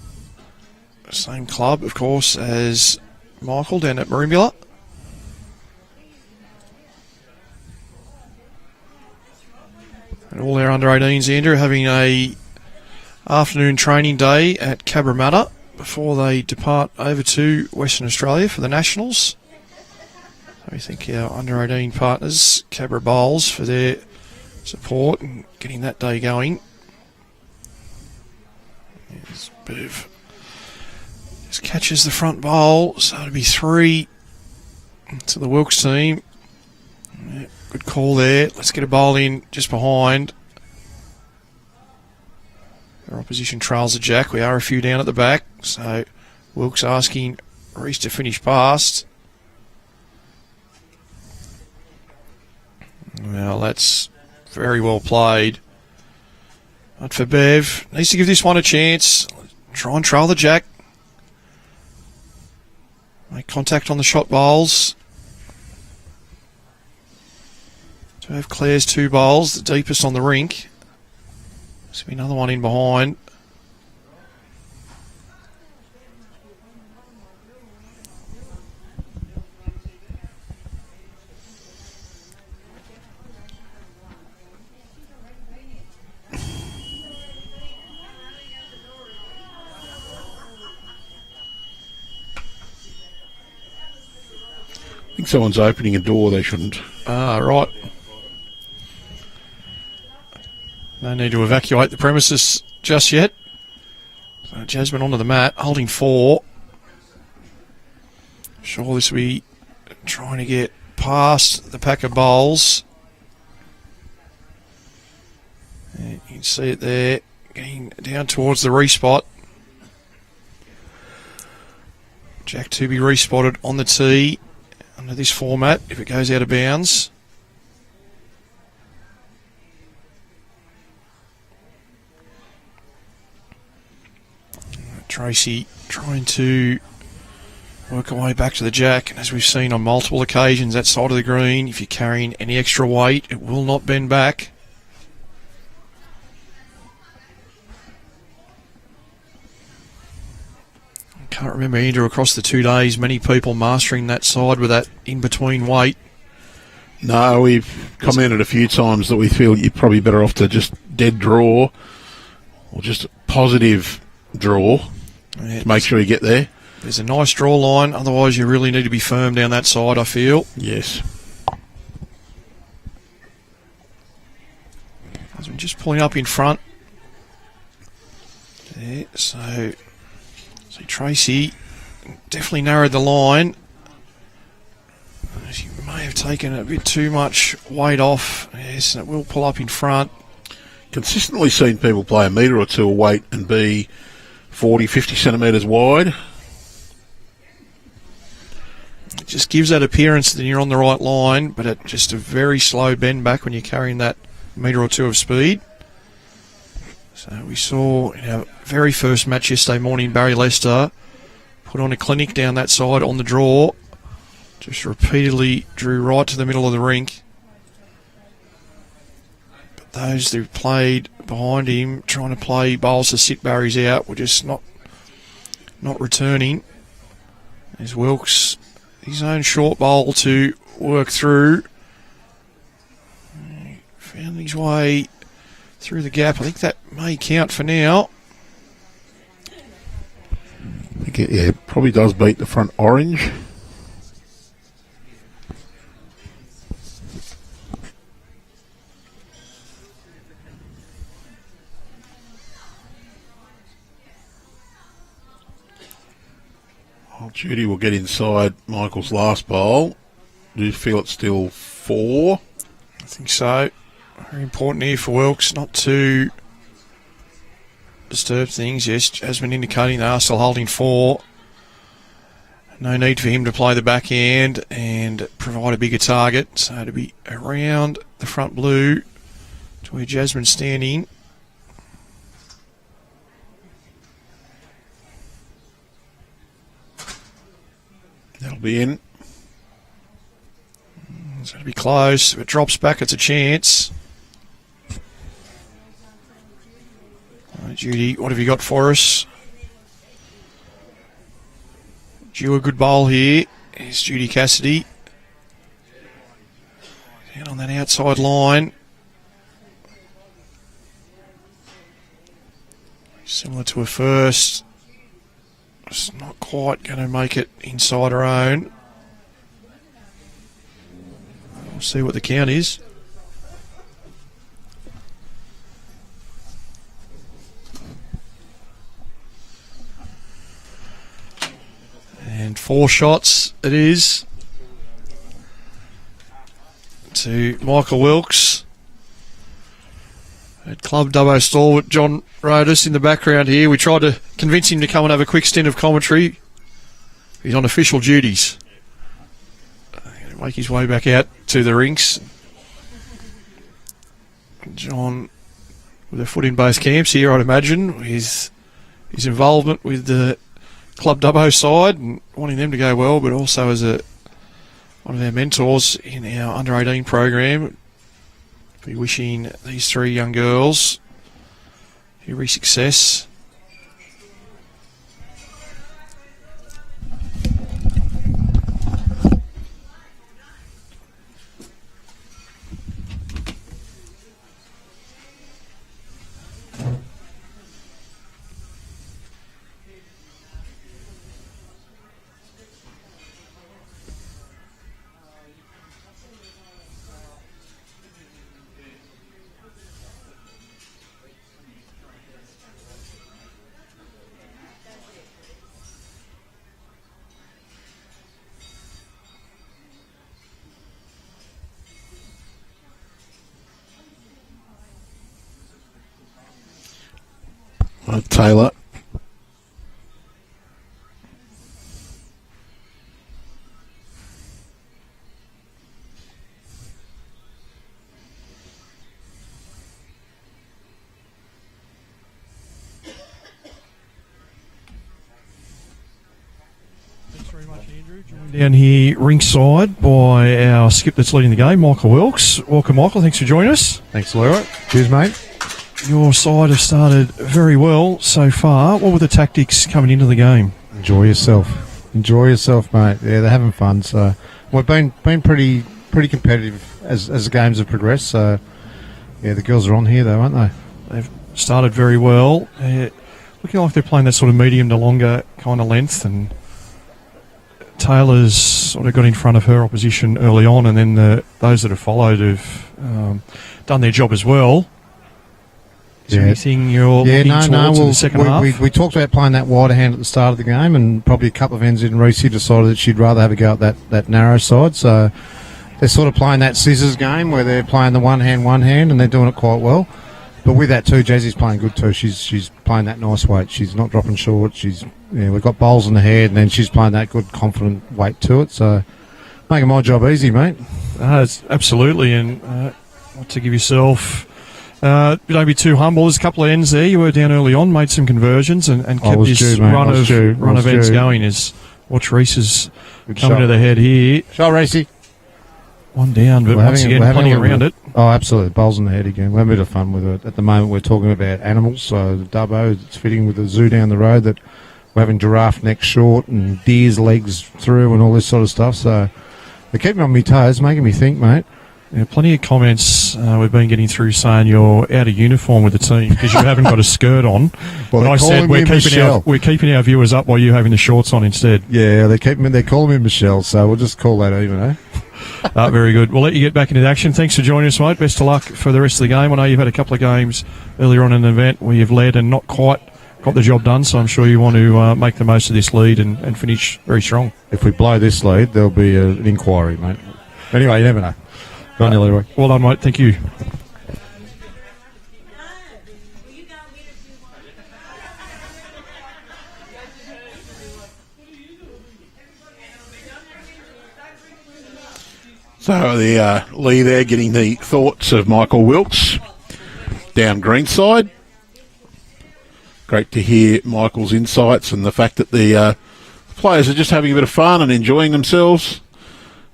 same club, of course, as Michael down at Merimbula. And all our under-18s, Andrew, having a afternoon training day at Cabramatta before they depart over to Western Australia for the Nationals. So we thank our under-18 partners, Cabra Bowls, for their support and getting that day going. There's a bit of... Just catches the front bowl, so it'll be 3 to the Wilkes team. Yeah, good call there. Let's get a bowl in just behind. Our opposition trails the jack. We are a few down at the back, so Wilkes asking Reece to finish past. Well, that's very well played. But for Bev, needs to give this one a chance. Try and trail the jack. Make contact on the shot bowls. To have Claire's 2 bowls, the deepest on the rink. There's be another one in behind. I think someone's opening a door they shouldn't. Ah, right. No need to evacuate the premises just yet. So Jasmine onto the mat, holding 4. Sure, this will be trying to get past the pack of bowls. And you can see it there, getting down towards the respot. Jack to be respotted on the tee under this format if it goes out of bounds. Tracy trying to work her way back to the jack, and as we've seen on multiple occasions, that side of the green, if you're carrying any extra weight, it will not bend back. I can't remember, Andrew, across the 2 days, many people mastering that side with that in-between weight. No, we've commented a few times that we feel you're probably better off to just dead draw or just positive draw. Yeah, to make sure you get there. There's a nice draw line, otherwise you really need to be firm down that side, I feel. Yes. As we're just pulling up in front. There, so Tracy definitely narrowed the line. She may have taken a bit too much weight off. Yes, and it will pull up in front. Consistently seen people play a metre or two of weight and be 40, 50 centimetres wide. It just gives that appearance that you're on the right line, but at just a very slow bend back when you're carrying that metre or two of speed. So we saw in our very first match yesterday morning, Barry Lester put on a clinic down that side on the draw. Just repeatedly drew right to the middle of the rink. But those who played behind him, trying to play bowls to sit Barry's out, were just not returning. There's Wilkes, his own short bowl to work through. He found his way through the gap. I think that may count for now. I think it probably does beat the front orange. Well, Judy will get inside Michael's last bowl. Do you feel it's still 4? I think so. Very important here for Wilkes not to disturb things. Yes, Jasmine indicating they are still holding 4. No need for him to play the backhand and provide a bigger target. So to be around the front blue to where Jasmine's standing. That'll be in. It's going to be close. If it drops back, it's a chance. All right, Judy, what have you got for us? Due a good bowl here. Here's Judy Cassidy. Down on that outside line. Similar to her first. It's not quite going to make it inside her own. We'll see what the count is. And 4 shots it is to Michael Wilkes. At Club Dubbo stalwart John Rodas in the background here. We tried to convince him to come and have a quick stint of commentary. He's on official duties. He'll make his way back out to the rinks. John with a foot in both camps here, I'd imagine. His involvement with the Club Dubbo side and wanting them to go well, but also as one of our mentors in our under-18 program. Be wishing these 3 young girls every success. Taylor. Thanks very much, Andrew. Joined down here ringside by our skip that's leading the game, Michael Wilkes. Welcome, Michael. Thanks for joining us. Thanks, Laura. Cheers, mate. Your side have started very well so far. What were the tactics coming into the game? Enjoy yourself. Enjoy yourself, mate. Yeah, they're having fun. So we've been pretty competitive as the games have progressed. So yeah, the girls are on here though, aren't they? They've started very well. Looking like they're playing that sort of medium to longer kind of length, and Taylor's sort of got in front of her opposition early on, and then those that have followed have done their job as well. Is there anything you're looking towards in the second half? We talked about playing that wider hand at the start of the game, and probably a couple of ends in, Reese decided that she'd rather have a go at that narrow side. So they're sort of playing that scissors game where they're playing the one hand, and they're doing it quite well. But with that too, Jazzy's playing good too. She's playing that nice weight. She's not dropping short. We've got bowls in the head, and then she's playing that good confident weight to it. So making my job easy, mate. It's absolutely, and not to give yourself Don't be too humble. There's a couple of ends there. You were down early on, made some conversions, and kept this run of ends going. As watch Reese's coming to the head here. Shot, Racey. One down, but once again, plenty around it. Oh, absolutely. Bowls in the head again. We're having a bit of fun with it. At the moment, we're talking about animals. So the Dubbo, it's fitting with the zoo down the road that we're having giraffe neck short and deer's legs through and all this sort of stuff. So they're keeping me on my toes, making me think, mate. Yeah, plenty of comments we've been getting through saying you're out of uniform with the team because you haven't got a skirt on. Well, I said we're keeping our viewers up while you're having the shorts on instead. Yeah, they're calling me Michelle, so we'll just call that even, eh? Very good. We'll let you get back into action. Thanks for joining us, mate. Best of luck for the rest of the game. I know you've had a couple of games earlier on in the event where you've led and not quite got the job done, so I'm sure you want to make the most of this lead and finish very strong. If we blow this lead, there'll be an inquiry, mate. Anyway, you never know. Go on, Leroy. Well done, mate. Thank you. So the Lee there getting the thoughts of Michael Wilkes down greenside. Great to hear Michael's insights and the fact that the players are just having a bit of fun and enjoying themselves.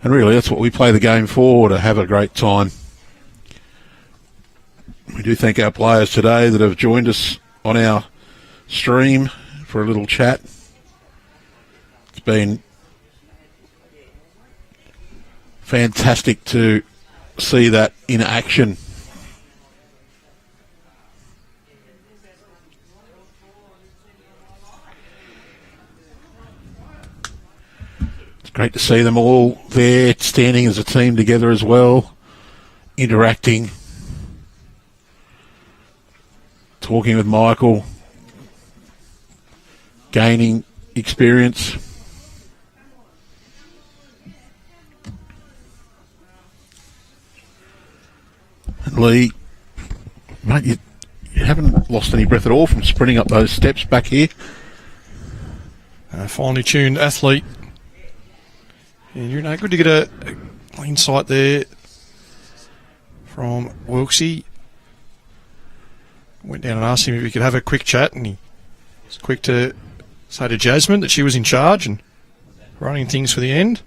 And really, that's what we play the game for, to have a great time. We do thank our players today that have joined us on our stream for a little chat. It's been fantastic to see that in action. Great to see them all there, standing as a team together as well, interacting, talking with Michael, gaining experience. And Lee, mate, you haven't lost any breath at all from sprinting up those steps back here. Finely tuned athlete. And good to get a insight there from Wilksy. Went down and asked him if he could have a quick chat, and he was quick to say to Jasmine that she was in charge and running things for the end.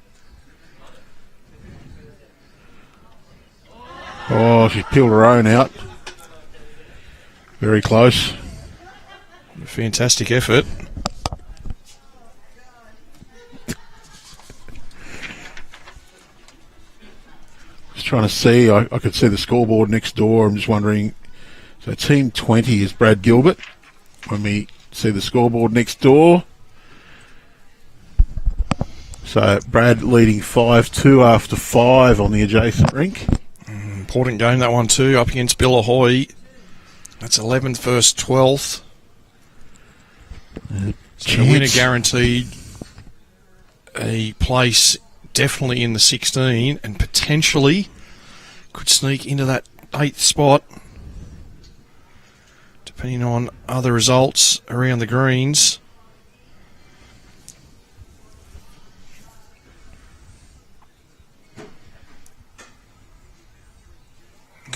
Oh, she's peeled her own out. Very close. A fantastic effort. Just trying to see, I could see the scoreboard next door. I'm just wondering, so team 20 is Brad Gilbert. When we see the scoreboard next door. So Brad leading 5-2 after 5 on the adjacent rink. Important game, that one too, up against Billahoy. That's 11th versus 12th. So the winner guaranteed a place definitely in the 16 and potentially could sneak into that 8th spot depending on other results around the greens.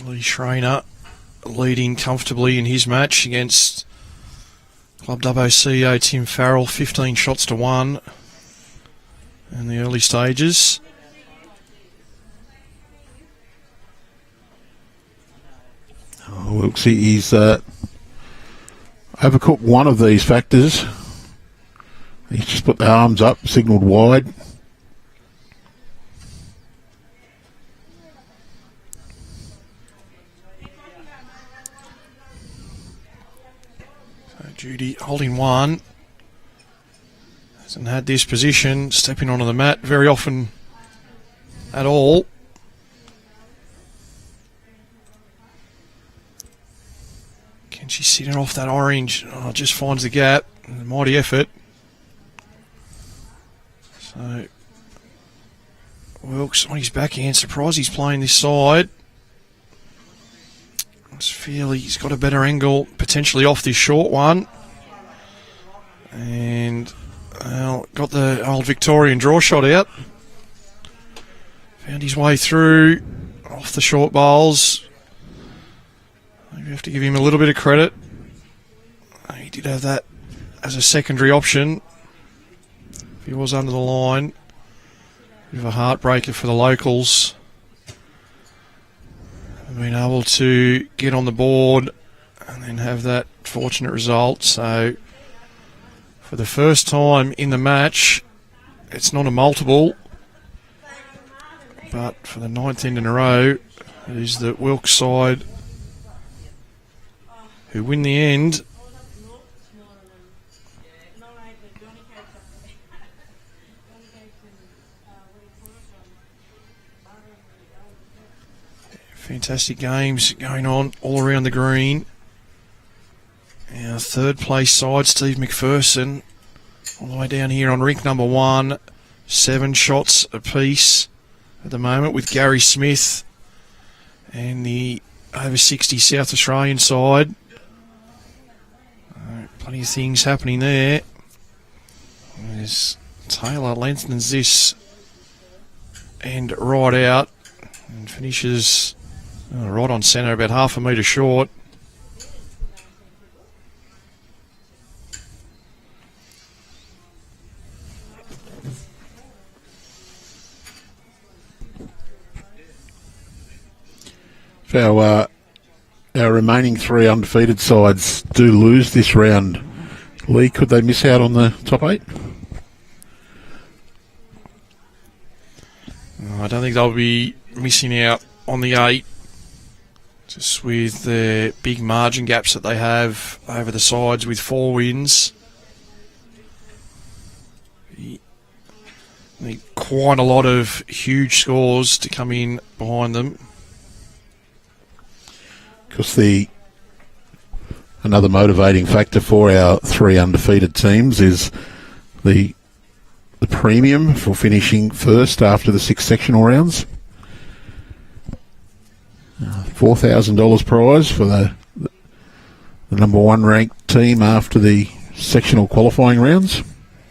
Lee Schreiner leading comfortably in his match against Club Dubbo CEO Tim Farrell, 15 shots to 1 in the early stages. Wilkes, he's overcooked one of these factors. He's just put the arms up, signalled wide. So Judy holding one. Hasn't had this position, stepping onto the mat very often at all. Can she sit it off that orange? Oh, just finds the gap. A mighty effort. So Wilkes on his backhand, surprised he's playing this side. I just feel he's got a better angle, potentially off this short one. And well, got the old Victorian draw shot out. Found his way through off the short bowls. You have to give him a little bit of credit. He did have that as a secondary option. If he was under the line, bit of a heartbreaker for the locals. Being able to get on the board and then have that fortunate result. So, for the first time in the match, it's not a multiple, but for the 9th end in a row, it is the Wilkes side who win the end. Fantastic games going on all around the green. Our third place side, Steve McPherson, all the way down here on rink number 1. 7 shots apiece at the moment with Gary Smith and the over 60 South Australian side. Plenty of things happening there. As Taylor lengthens this end right out and finishes right on centre, about half a metre short. So our remaining 3 undefeated sides do lose this round. Lee, could they miss out on the top 8? I don't think they'll be missing out on the 8. Just with the big margin gaps that they have over the sides with 4 wins. Need quite a lot of huge scores to come in behind them. Because another motivating factor for our 3 undefeated teams is the premium for finishing first after the 6 sectional rounds. $4,000 prize for the number 1 ranked team after the sectional qualifying rounds.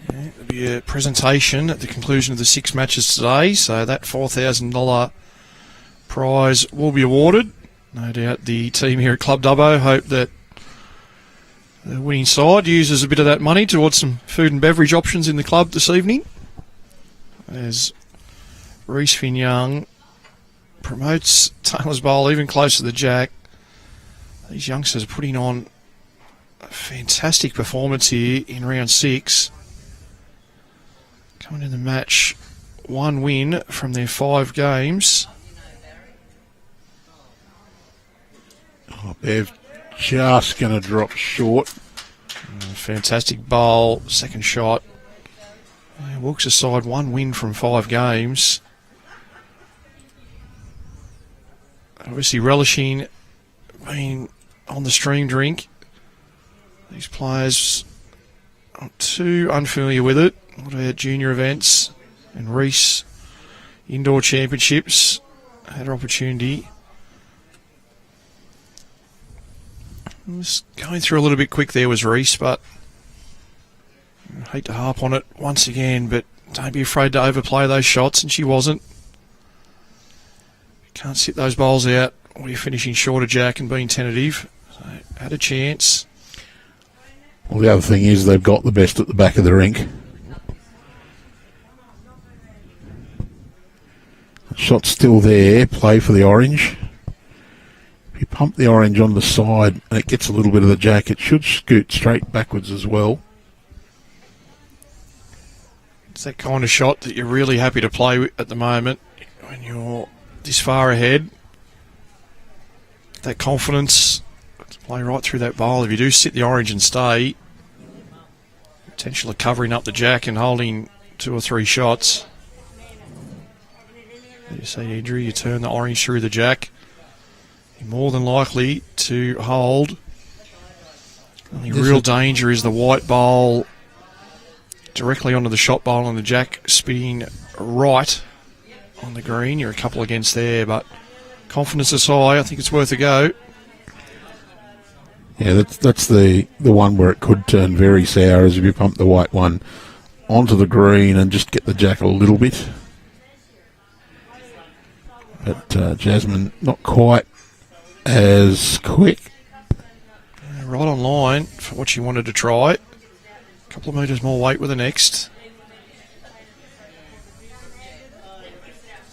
Yeah, there'll be a presentation at the conclusion of the 6 matches today, so that $4,000 prize will be awarded. No doubt the team here at Club Dubbo hope that the winning side uses a bit of that money towards some food and beverage options in the club this evening, as Reece Finn-Young promotes Taylor's bowl even closer to the jack. These youngsters are putting on a fantastic performance here in round 6. Coming in the match, 1 win from their 5 games. Oh, Bev just going to drop short. Fantastic bowl, second shot. Wilkes aside, 1 win from 5 games. Obviously relishing being on the stream drink. These players aren't too unfamiliar with it. What about junior events? And Reece, indoor championships, had an opportunity. Just going through a little bit quick there was Reece, but I hate to harp on it once again, but don't be afraid to overplay those shots, and she wasn't. Can't sit those bowls out or you're finishing short of jack and being tentative. So, had a chance. Well, the other thing is they've got the best at the back of the rink. The shot's still there. Play for the orange. If you pump the orange on the side and it gets a little bit of the jack, it should scoot straight backwards as well. It's that kind of shot that you're really happy to play with at the moment when you're this far ahead. That confidence to play right through that bowl. If you do sit the orange and stay, potential of covering up the jack and holding 2 or 3 shots. You see, Andrew, you turn the orange through the jack, you're more than likely to hold. The real danger is the white bowl directly onto the shot bowl and the jack spinning right on the green. You're a couple against there, but confidence is high. I think it's worth a go. Yeah, that's the one where it could turn very sour, as if you pump the white one onto the green and just get the jack a little bit. But Jasmine not quite as quick right on line for what she wanted to try. A couple of metres more weight with the next.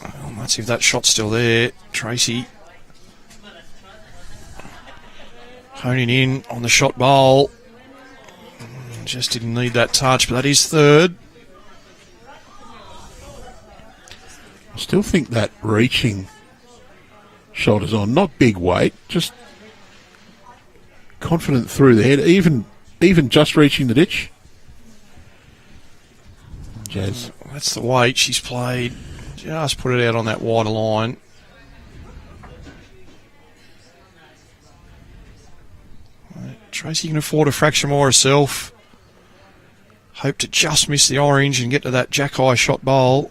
Well, let's see if that shot's still there. Tracy honing in on the shot bowl. Just didn't need that touch, but that is third. I still think that reaching shot is on. Not big weight, just confident through the head, even just reaching the ditch. Jazz. That's the weight she's played. Just put it out on that wider line. Tracy can afford a fraction more herself. Hope to just miss the orange and get to that jack high shot bowl.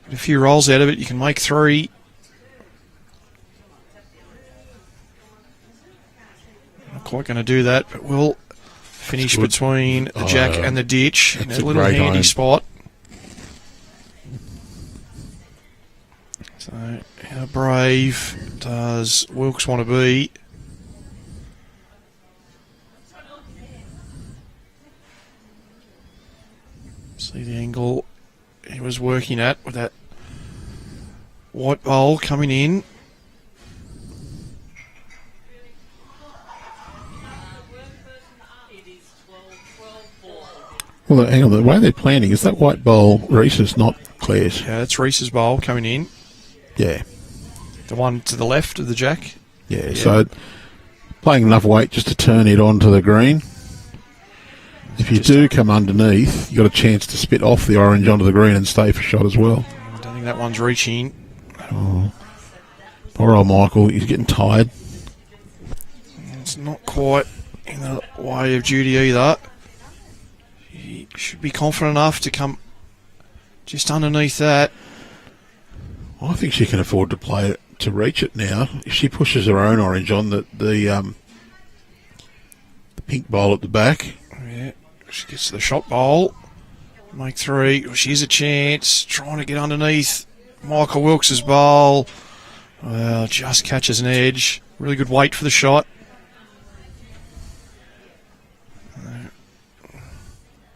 Get a few rolls out of it, you can make 3. Not quite going to do that, but we'll finish between the jack and the ditch in a little handy iron spot. So, how brave does Wilkes want to be? See the angle he was working at with that white bowl coming in. Well, hang on, the way they're planning, is that white bowl Reese's, not Claire's? Yeah, that's Reese's bowl coming in. Yeah. The one to the left of the jack. Yeah, so playing enough weight just to turn it onto the green. If you do come underneath, you've got a chance to spit off the orange onto the green and stay for shot as well. I don't think that one's reaching. Oh. Poor old Michael, he's getting tired. It's not quite in the way of Judy either. He should be confident enough to come just underneath that. I think she can afford to play it to reach it now. If she pushes her own orange on the pink bowl at the back. Yeah, she gets to the shot bowl. Make 3. Well, she's a chance. Trying to get underneath Michael Wilkes' bowl. Well, just catches an edge. Really good weight for the shot.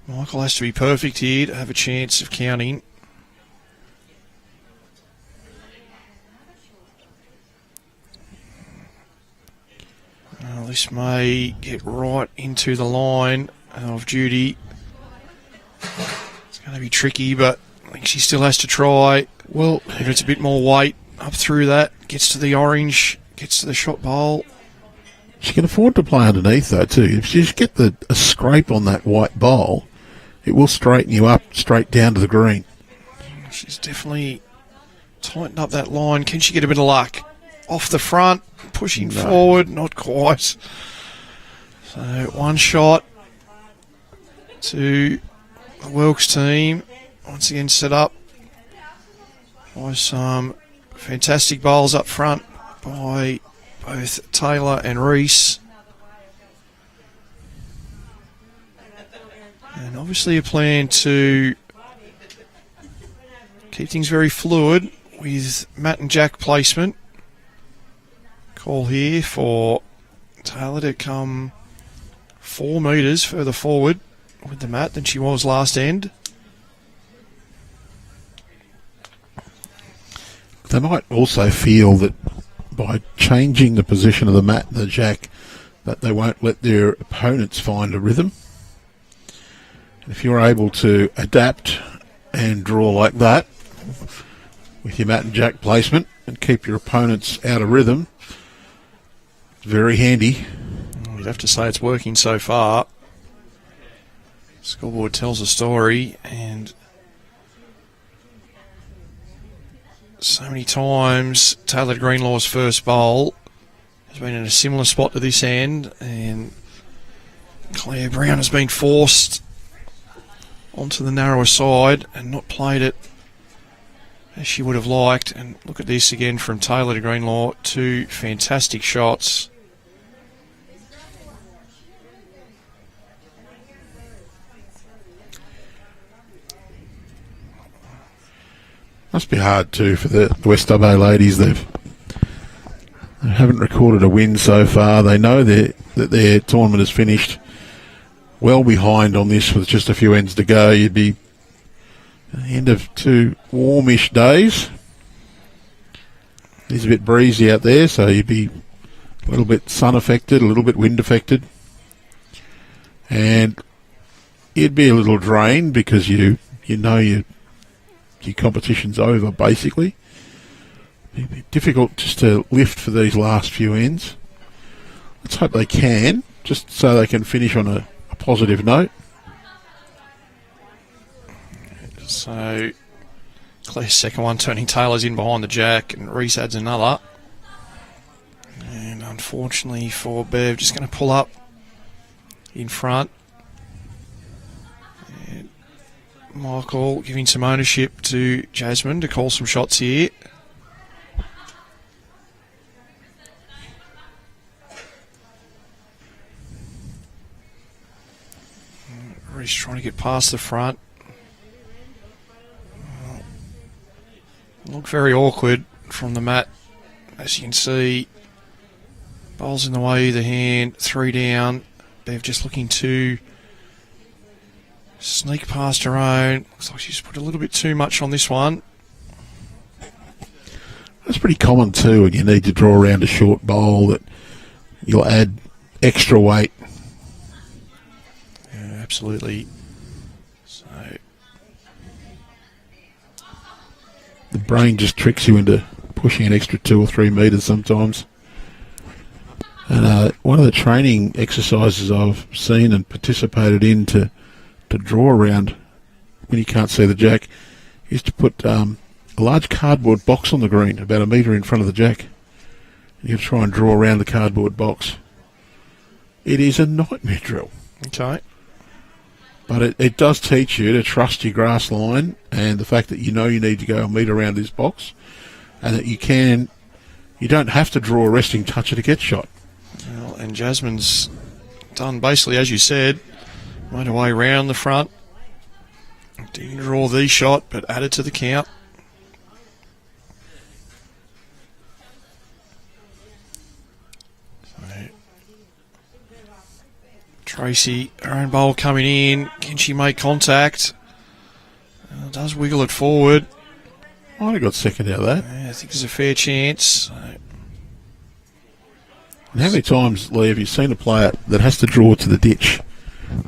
Michael has to be perfect here to have a chance of counting. Well, this may get right into the line of Judy. It's going to be tricky, but I think she still has to try. Well, if it's a bit more weight up through that, gets to the orange, gets to the shot bowl. She can afford to play underneath, though, too. If you just get a scrape on that white bowl, it will straighten you up straight down to the green. She's definitely tightened up that line. Can she get a bit of luck? Off the front, pushing forward, not quite. So one shot to the Wilkes team. Once again set up by some fantastic bowls up front by both Taylor and Reese. And obviously a plan to keep things very fluid with Matt and Jack placement. Call here for Taylor to come 4 metres further forward with the mat than she was last end. They might also feel that by changing the position of the mat and the jack, that they won't let their opponents find a rhythm. And if you're able to adapt and draw like that with your mat and jack placement and keep your opponents out of rhythm, it's very handy. You'd have to say it's working so far. Scoreboard tells a story, and so many times Taylor Greenlaw's first bowl has been in a similar spot to this end, and Claire Brown has been forced onto the narrower side and not played it as she would have liked. And look at this again from Taylor to Greenlaw. 2 fantastic shots. Must be hard too for the West Dubbo ladies. They've They haven't recorded a win so far. They know that their tournament is finished. Well behind on this with just a few ends to go. You'd be at the end of 2 warmish days. It's a bit breezy out there, so you'd be a little bit sun affected, a little bit wind affected. And you'd be a little drained because you know your competition's over, basically. It'd be difficult just to lift for these last few ends. Let's hope they can, just so they can finish on a positive note. So, Claire's second one, turning Taylor's in behind the jack, and Reese adds another. And unfortunately for Bev, just going to pull up in front. And Michael giving some ownership to Jasmine to call some shots here. Reese trying to get past the front. Look very awkward from the mat. As you can see, bowls in the way either hand, 3 down. Bev just looking to sneak past her own. Looks like she's put a little bit too much on this one. That's pretty common too when you need to draw around a short bowl, that you'll add extra weight. Yeah, absolutely. So The brain just tricks you into pushing an extra 2 or 3 metres sometimes. And one of the training exercises I've seen and participated in to draw around when you can't see the jack is to put a large cardboard box on the green, about a metre in front of the jack. You try and draw around the cardboard box. It is a nightmare drill. okay. But it does teach you to trust your grass line and the fact that you know you need to go a metre around this box, and that you don't have to draw a resting toucher to get shot. Well, and Jasmine's done basically as you said, made her way round the front. Didn't draw the shot, but added to the count. So, Tracy, her own bowl coming in. Can she make contact? Does wiggle it forward. Might have got second out of that. Yeah, I think there's a fair chance. So, And how many times, Lee, have you seen a player that has to draw to the ditch?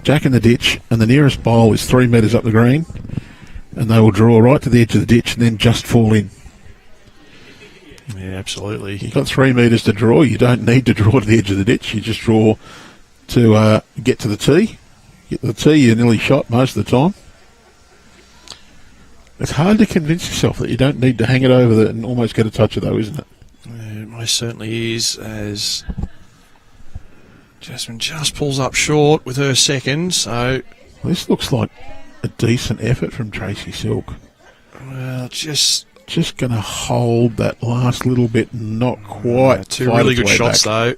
Jack in the ditch, and the nearest bowl is 3 metres up the green, and they will draw right to the edge of the ditch and then just fall in. yeah, absolutely. You've got 3 metres to draw. You don't need to draw to the edge of the ditch. You just draw to get to the tee. Get to the tee, you're nearly shot most of the time. It's hard to convince yourself that you don't need to hang it over and almost get a touch of though, isn't it? It most certainly is, as Jasmine just pulls up short with her second. So, Well, this looks like a decent effort from Tracy Silk. well, just Just going to hold that last little bit and not quite. 2 fight really its good way shots back.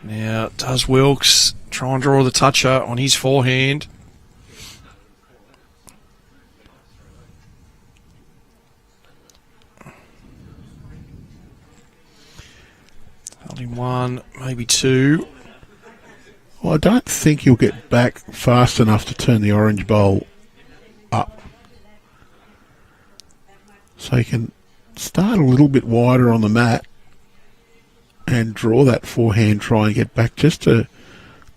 though. Now, does Wilkes try and draw the toucher on his forehand? Holding 1, maybe 2. Well, I don't think you'll get back fast enough to turn the orange bowl up. So you can start a little bit wider on the mat and draw that forehand, try and get back just to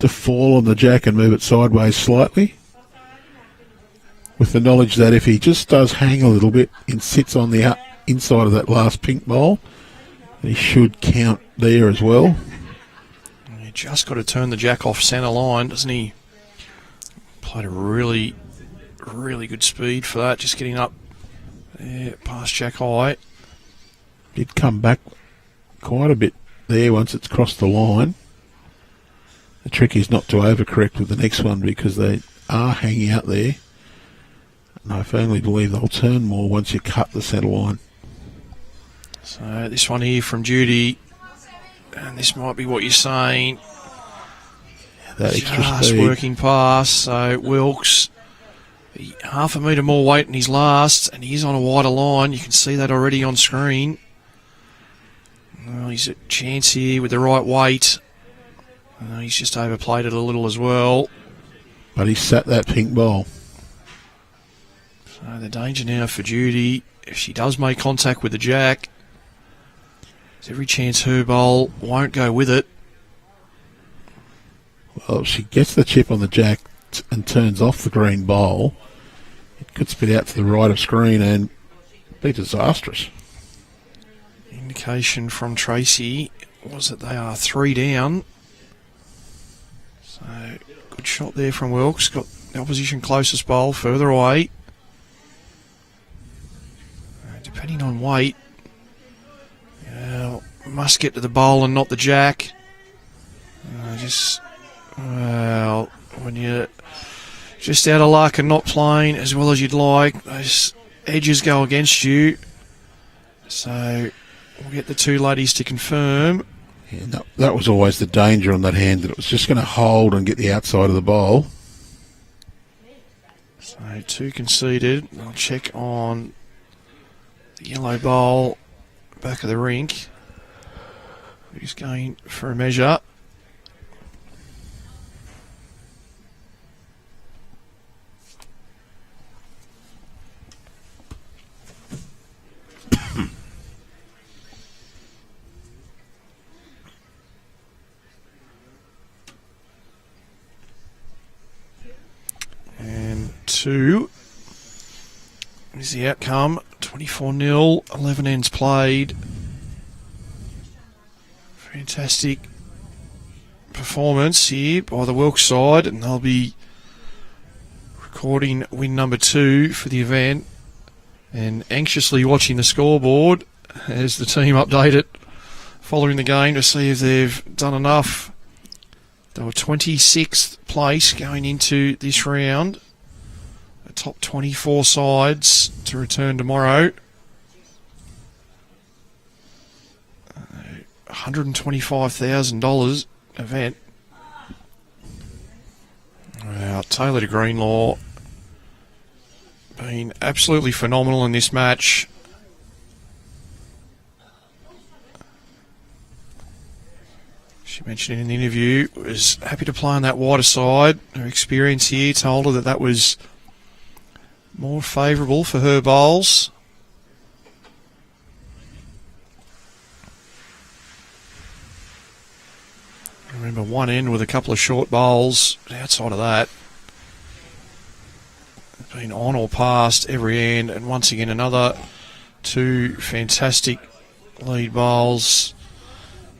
fall on the jack and move it sideways slightly. With the knowledge that if he just does hang a little bit and sits on the inside of that last pink bowl, he should count there as well. You just got to turn the jack off centre line, doesn't he? Played a really, really good speed for that, just getting up there past jack high. Did come back quite a bit there once it's crossed the line. The trick is not to overcorrect with the next one because they are hanging out there. And I firmly believe they'll turn more once you cut the centre line. So this one here from Judy, and this might be what you're saying. That extra Just speed. working past, so Wilkes, half a metre more weight in his last, and he's on a wider line. You can see that already on screen. Well, he's a chance here with the right weight. He's just overplayed it a little as well. But he sat that pink ball. So the danger now for Judy, if she does make contact with the jack, there's every chance her bowl won't go with it. Well, if she gets the chip on the jack and turns off the green bowl, it could spit out to the right of screen and be disastrous. Indication from Tracy was that they are 3 down. So, good shot there from Wilkes. Got the opposition closest bowl further away. Depending on weight, must get to the bowl and not the jack. When you're just out of luck and not playing as well as you'd like, those edges go against you. So we'll get the two ladies to confirm. Yeah, no, that was always the danger on that hand, that it was just going to hold and get the outside of the bowl. So 2 conceded. I'll check on the yellow bowl, back of the rink. Who's going for a measure? And 2 is the outcome. 24-0, 11 ends played. Fantastic performance here by the Wilkes side, and they'll be recording win number 2 for the event, and anxiously watching the scoreboard as the team update it following the game to see if they've done enough. They were 26th place going into this round. The top 24 sides to return tomorrow. $125,000 event. Well, Taylor to Greenlaw been absolutely phenomenal in this match. She mentioned in the interview, was happy to play on that wider side. Her experience here told her that that was more favourable for her bowls. Remember, one end with a couple of short bowls. Outside of that, been on or past every end, and once again another 2 fantastic lead bowls.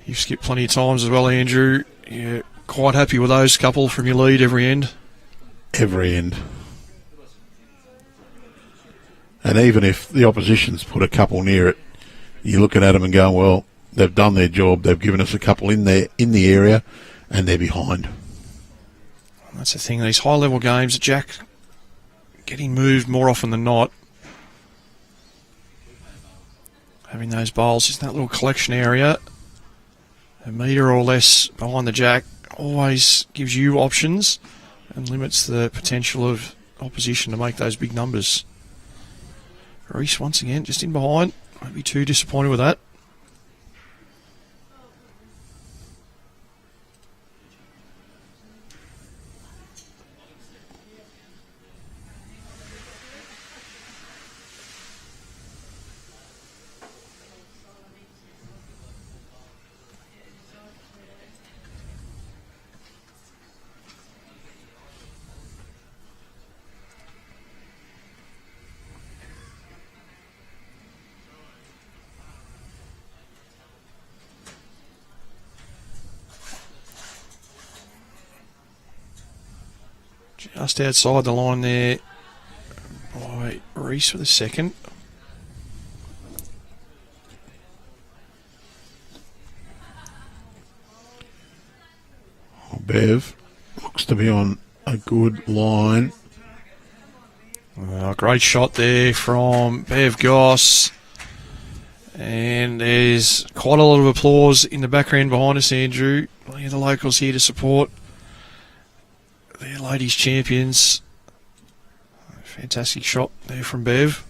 You've skipped plenty of times as well, Andrew. You're quite happy with those couple from your lead every end? Every end. And even if the opposition's put a couple near it, you're looking at them and going, well, they've done their job. They've given us a couple in there in the area, and they're behind. That's the thing. These high-level games, Jack getting moved more often than not. Having those bowls just in that little collection area, a metre or less behind the jack, always gives you options and limits the potential of opposition to make those big numbers. Reese once again just in behind. Won't be too disappointed with that. Just outside the line there by Reese for the second. Bev looks to be on a good line. Great shot there from Bev Goss. And there's quite a lot of applause in the background behind us, Andrew. The locals here to support their ladies champions. Fantastic shot there from Bev.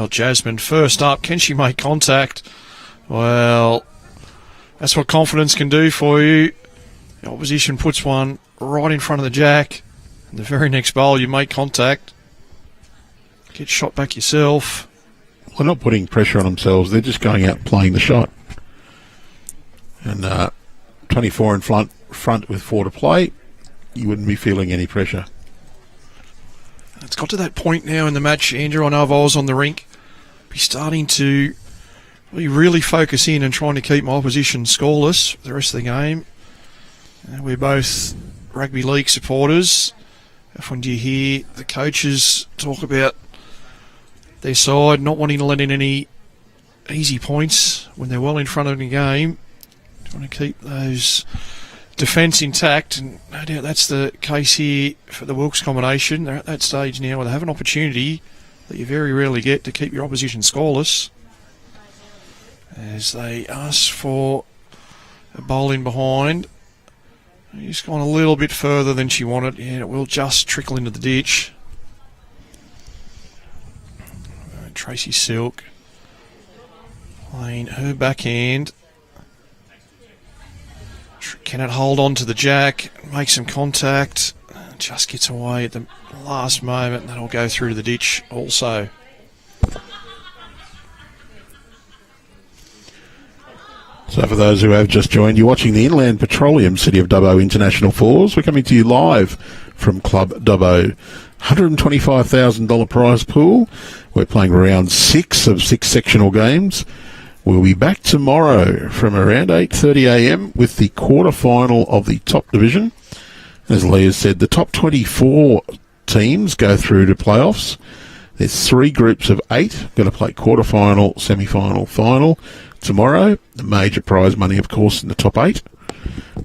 Well, Jasmine, first up, can she make contact? Well, that's what confidence can do for you. The opposition puts one right in front of the jack. And the very next bowl, you make contact. Get shot back yourself. They're not putting pressure on themselves. They're just going out and playing the shot. And 24 in front with 4 to play, you wouldn't be feeling any pressure. It's got to that point now in the match, Andrew. I know if I was on the rink, be starting to really focus in and trying to keep my opposition scoreless for the rest of the game. We're both rugby league supporters. Often do you hear the coaches talk about their side not wanting to let in any easy points when they're well in front of the game, trying to keep those defence intact, and no doubt that's the case here for the Wilkes combination. They're at that stage now where they have an opportunity that you very rarely get to keep your opposition scoreless, as they ask for a bowl in behind. She's gone a little bit further than she wanted, and it will just trickle into the ditch. Tracy Silk playing her backhand. Can it hold on to the jack, make some contact, just gets away at the last moment, and that'll go through to the ditch also. So for those who have just joined, you're watching the Inland Petroleum City of Dubbo International Fours. We're coming to you live from Club Dubbo. $125,000 prize pool. We're playing round 6 of 6 sectional games. We'll be back tomorrow from around 8:30 a.m. with the quarter-final of the top division. As Leah said, the top 24 teams go through to playoffs. There's 3 groups of 8 going to play quarter-final, semi-final, final tomorrow. The major prize money, of course, in the top 8.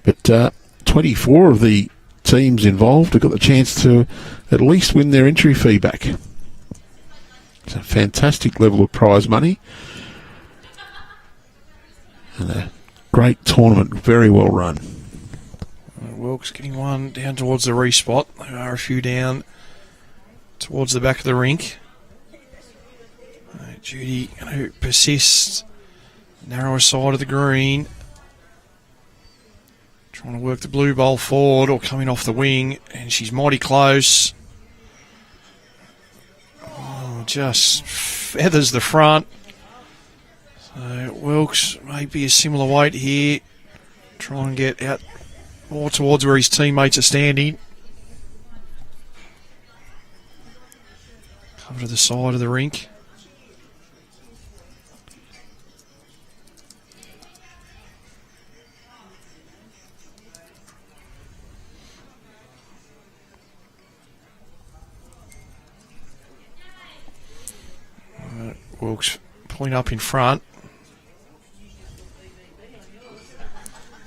But 24 of the teams involved have got the chance to at least win their entry fee back. It's a fantastic level of prize money. And a great tournament, very well run. Wilkes getting one down towards the respot. There are a few down towards the back of the rink. Judy, who persists, narrower side of the green. Trying to work the blue bowl forward or coming off the wing, and she's mighty close. Oh, just feathers the front. So Wilkes may be a similar weight here. Try and get out more towards where his teammates are standing. Cover to the side of the rink. Wilkes pulling up in front.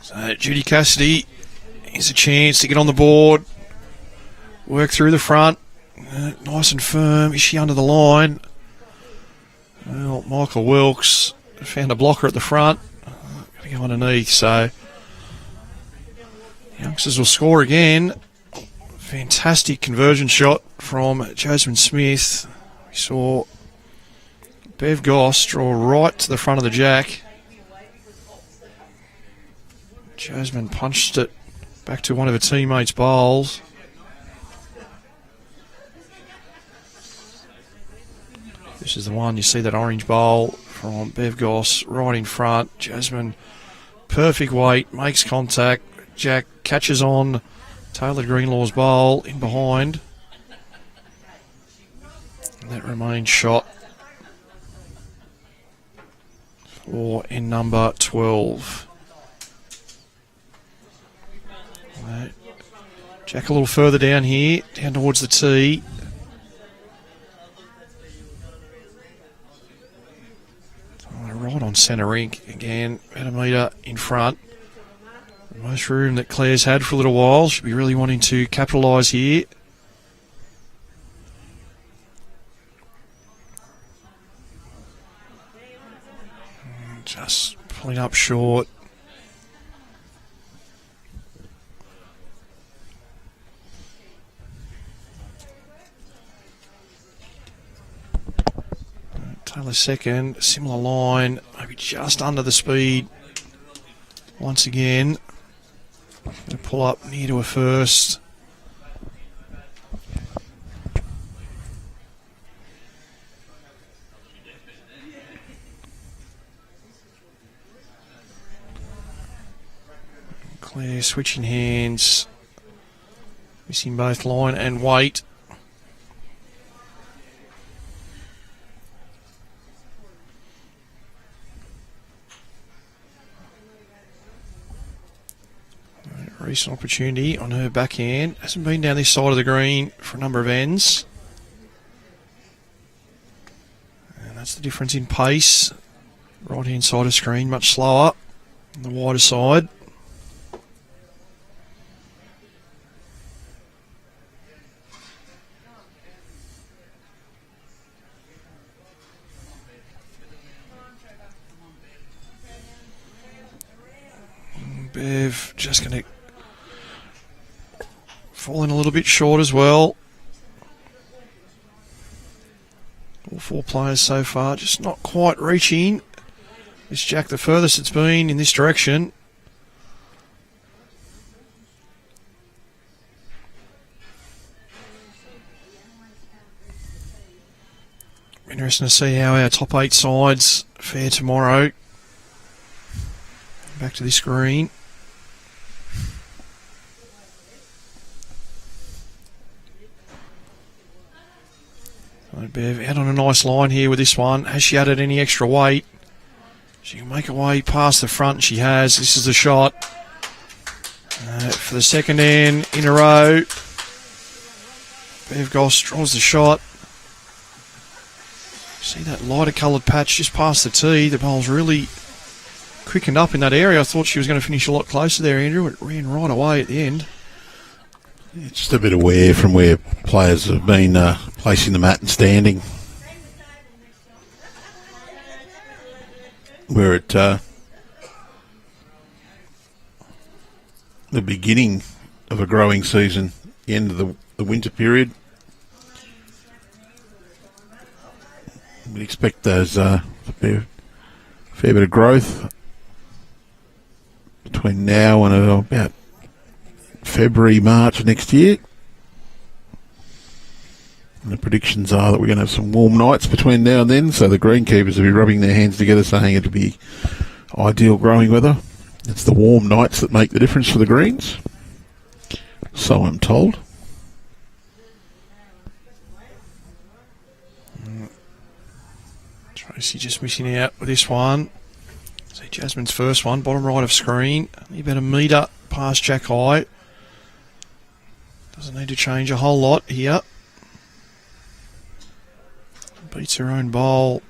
So Judy Cassidy has a chance to get on the board, work through the front, nice and firm. Is she under the line? Well, Michael Wilkes found a blocker at the front. Got to go underneath, so youngsters will score again. Fantastic conversion shot from Jasmine Smith. We saw Bev Goss draw right to the front of the jack. Jasmine punched it back to one of her teammates' bowls. This is the one, you see that orange bowl from Bev Goss right in front. Jasmine, perfect weight, makes contact. Jack catches on Taylor Greenlaw's bowl in behind. And that remains shot for in number 12. Right. Jack a little further down here, down towards the tee. Right on centre rink again, about a metre in front. The most room that Claire's had for a little while. She'll be really wanting to capitalise here. Just pulling up short. Taylor second, similar line, maybe just under the speed. Once again, going to pull up near to a first. Claire switching hands, missing both line and weight. Recent opportunity on her backhand. Hasn't been down this side of the green for a number of ends. And that's the difference in pace. Right hand side of screen, much slower on the wider side. Bev just going to fall in a little bit short as well. All four players so far just not quite reaching. This Jack the furthest it's been in this direction. Interesting to see how our top 8 sides fare tomorrow. Back to this green. So Bev out on a nice line here with this one. Has she added any extra weight? She can make her way past the front. She has. This is the shot. For the second end in a row. Bev Goss draws the shot. See that lighter coloured patch just past the tee. The ball's really quickened up in that area. I thought she was going to finish a lot closer there, Andrew. It ran right away at the end. It's just a bit aware from where players have been placing the mat and standing. We're at the beginning of a growing season, the end of the winter period. We'd expect those a fair bit of growth between now and about February, March of next year. And the predictions are that we're going to have some warm nights between now and then, so the greenkeepers will be rubbing their hands together saying it'll be ideal growing weather. It's the warm nights that make the difference for the greens, so I'm told. Tracy just missing out with this one. See Jasmine's first one, bottom right of screen, only about a metre past Jack High. Doesn't need to change a whole lot here. Beats her own bowl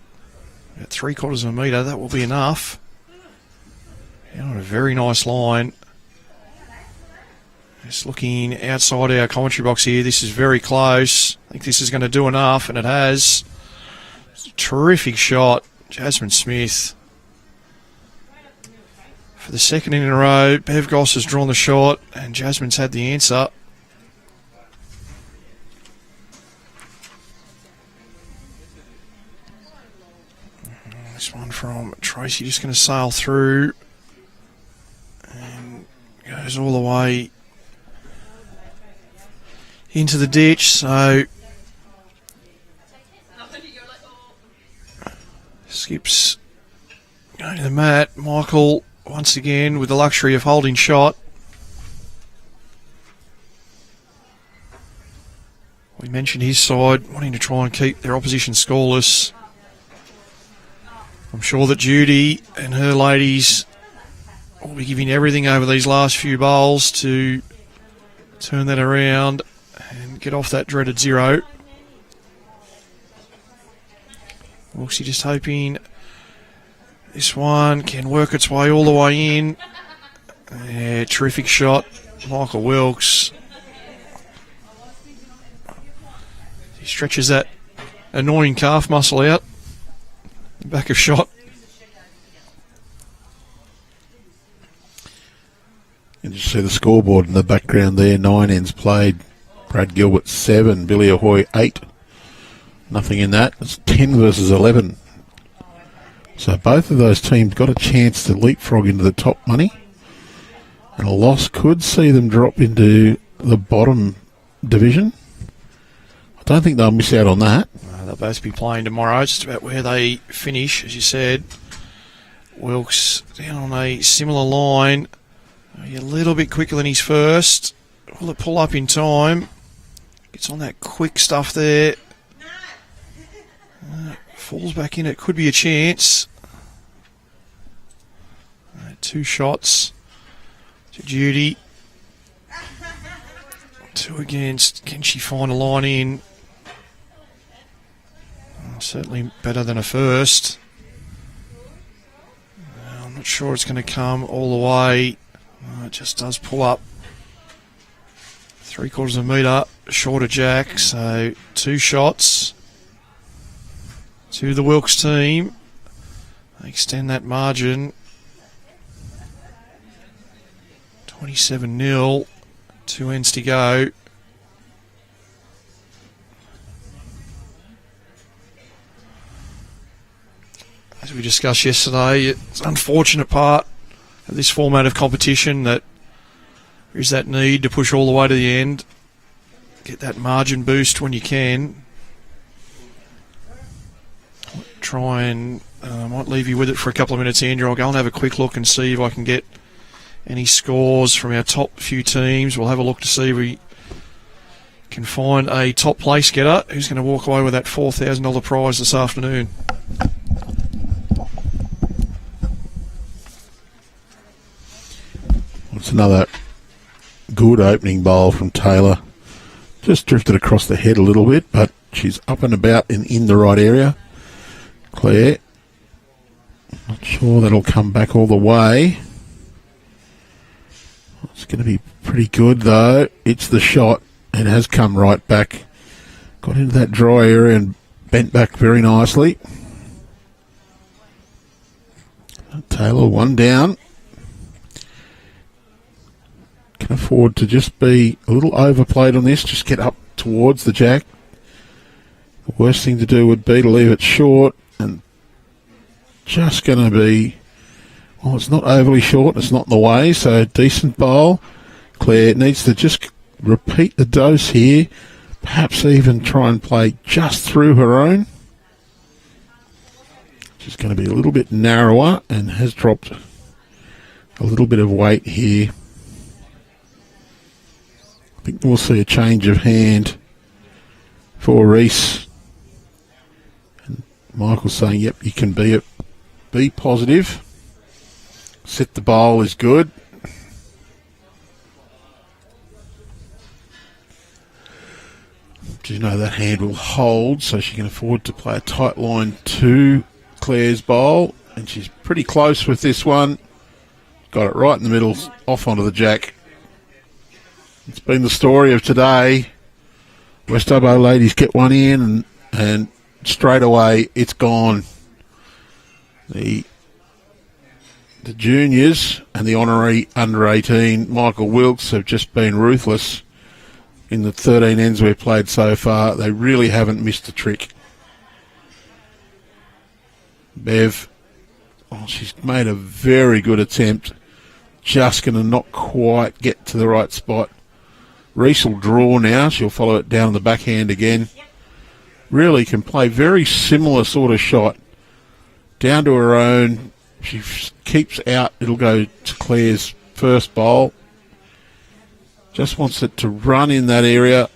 about 3/4 of a metre. That will be enough. Yeah, on a very nice line. Just looking outside our commentary box here. This is very close. I think this is going to do enough, and it has. It's a terrific shot. Jasmine Smith. For the second in a row, Bev Goss has drawn the shot, and Jasmine's had the answer. This one from Tracy just going to sail through and goes all the way into the ditch. So skips going to the mat. Michael once again with the luxury of holding shot. We mentioned his side wanting to try and keep their opposition scoreless. I'm sure that Judy and her ladies will be giving everything over these last few bowls to turn that around and get off that dreaded zero. Wilksy just hoping this one can work its way all the way in. Yeah, terrific shot, Michael Wilks. He stretches that annoying calf muscle out. Back of shot. You can just see the scoreboard in the background there. 9 ends played. Brad Gilbert 7, Billy Ahoy 8. Nothing in that. It's 10 versus 11 So both of those teams got a chance to leapfrog into the top money, and a loss could see them drop into the bottom division. I don't think they'll miss out on that. They'll both be playing tomorrow. Just about where they finish, as you said. Wilkes down on a similar line. A little bit quicker than his first. Will it pull up in time? Gets on that quick stuff there. Falls back in. It could be a chance. 2 shots to Judy. 2 against. Can she find a line in? Certainly better than a first. I'm not sure it's going to come all the way. It just does pull up 3/4 of a metre short of Jack. So 2 shots to the Wilkes team. They extend that margin. 27-0. 2 ends to go. As we discussed yesterday, it's an unfortunate part of this format of competition that there is that need to push all the way to the end. Get that margin boost when you can. Try and might leave you with it for a couple of minutes, Andrew. I'll go and have a quick look and see if I can get any scores from our top few teams. We'll have a look to see if we can find a top place getter who's going to walk away with that $4,000 prize this afternoon. It's another good opening bowl from Taylor. Just drifted across the head a little bit, but she's up and about and in the right area. Claire, not sure that'll come back all the way. It's going to be pretty good, though. It's the shot. It has come right back. Got into that dry area and bent back very nicely. Taylor, 1 down. Can afford to just be a little overplayed on this. Just get up towards the jack. The worst thing to do would be to leave it short, and just going to be, well, it's not overly short. It's not in the way, so decent bowl. Claire needs to just repeat the dose here. Perhaps even try and play just through her own. She's going to be a little bit narrower and has dropped a little bit of weight here. I think we'll see a change of hand for Reese. And Michael's saying, yep, you can be positive. Set the bowl is good. Do you know that hand will hold, so she can afford to play a tight line to Claire's bowl. And she's pretty close with this one. Got it right in the middle, off onto the jack. It's been the story of today. West Dubbo ladies get one in and straight away it's gone. The juniors and the honorary under 18, Michael Wilkes, have just been ruthless in the 13 ends we've played so far. They really haven't missed a trick. Bev, she's made a very good attempt. Just going to not quite get to the right spot. Reese will draw now. She'll follow it down the backhand again. Really can play very similar sort of shot. Down to her own. She keeps out. It'll go to Claire's first bowl. Just wants it to run in that area.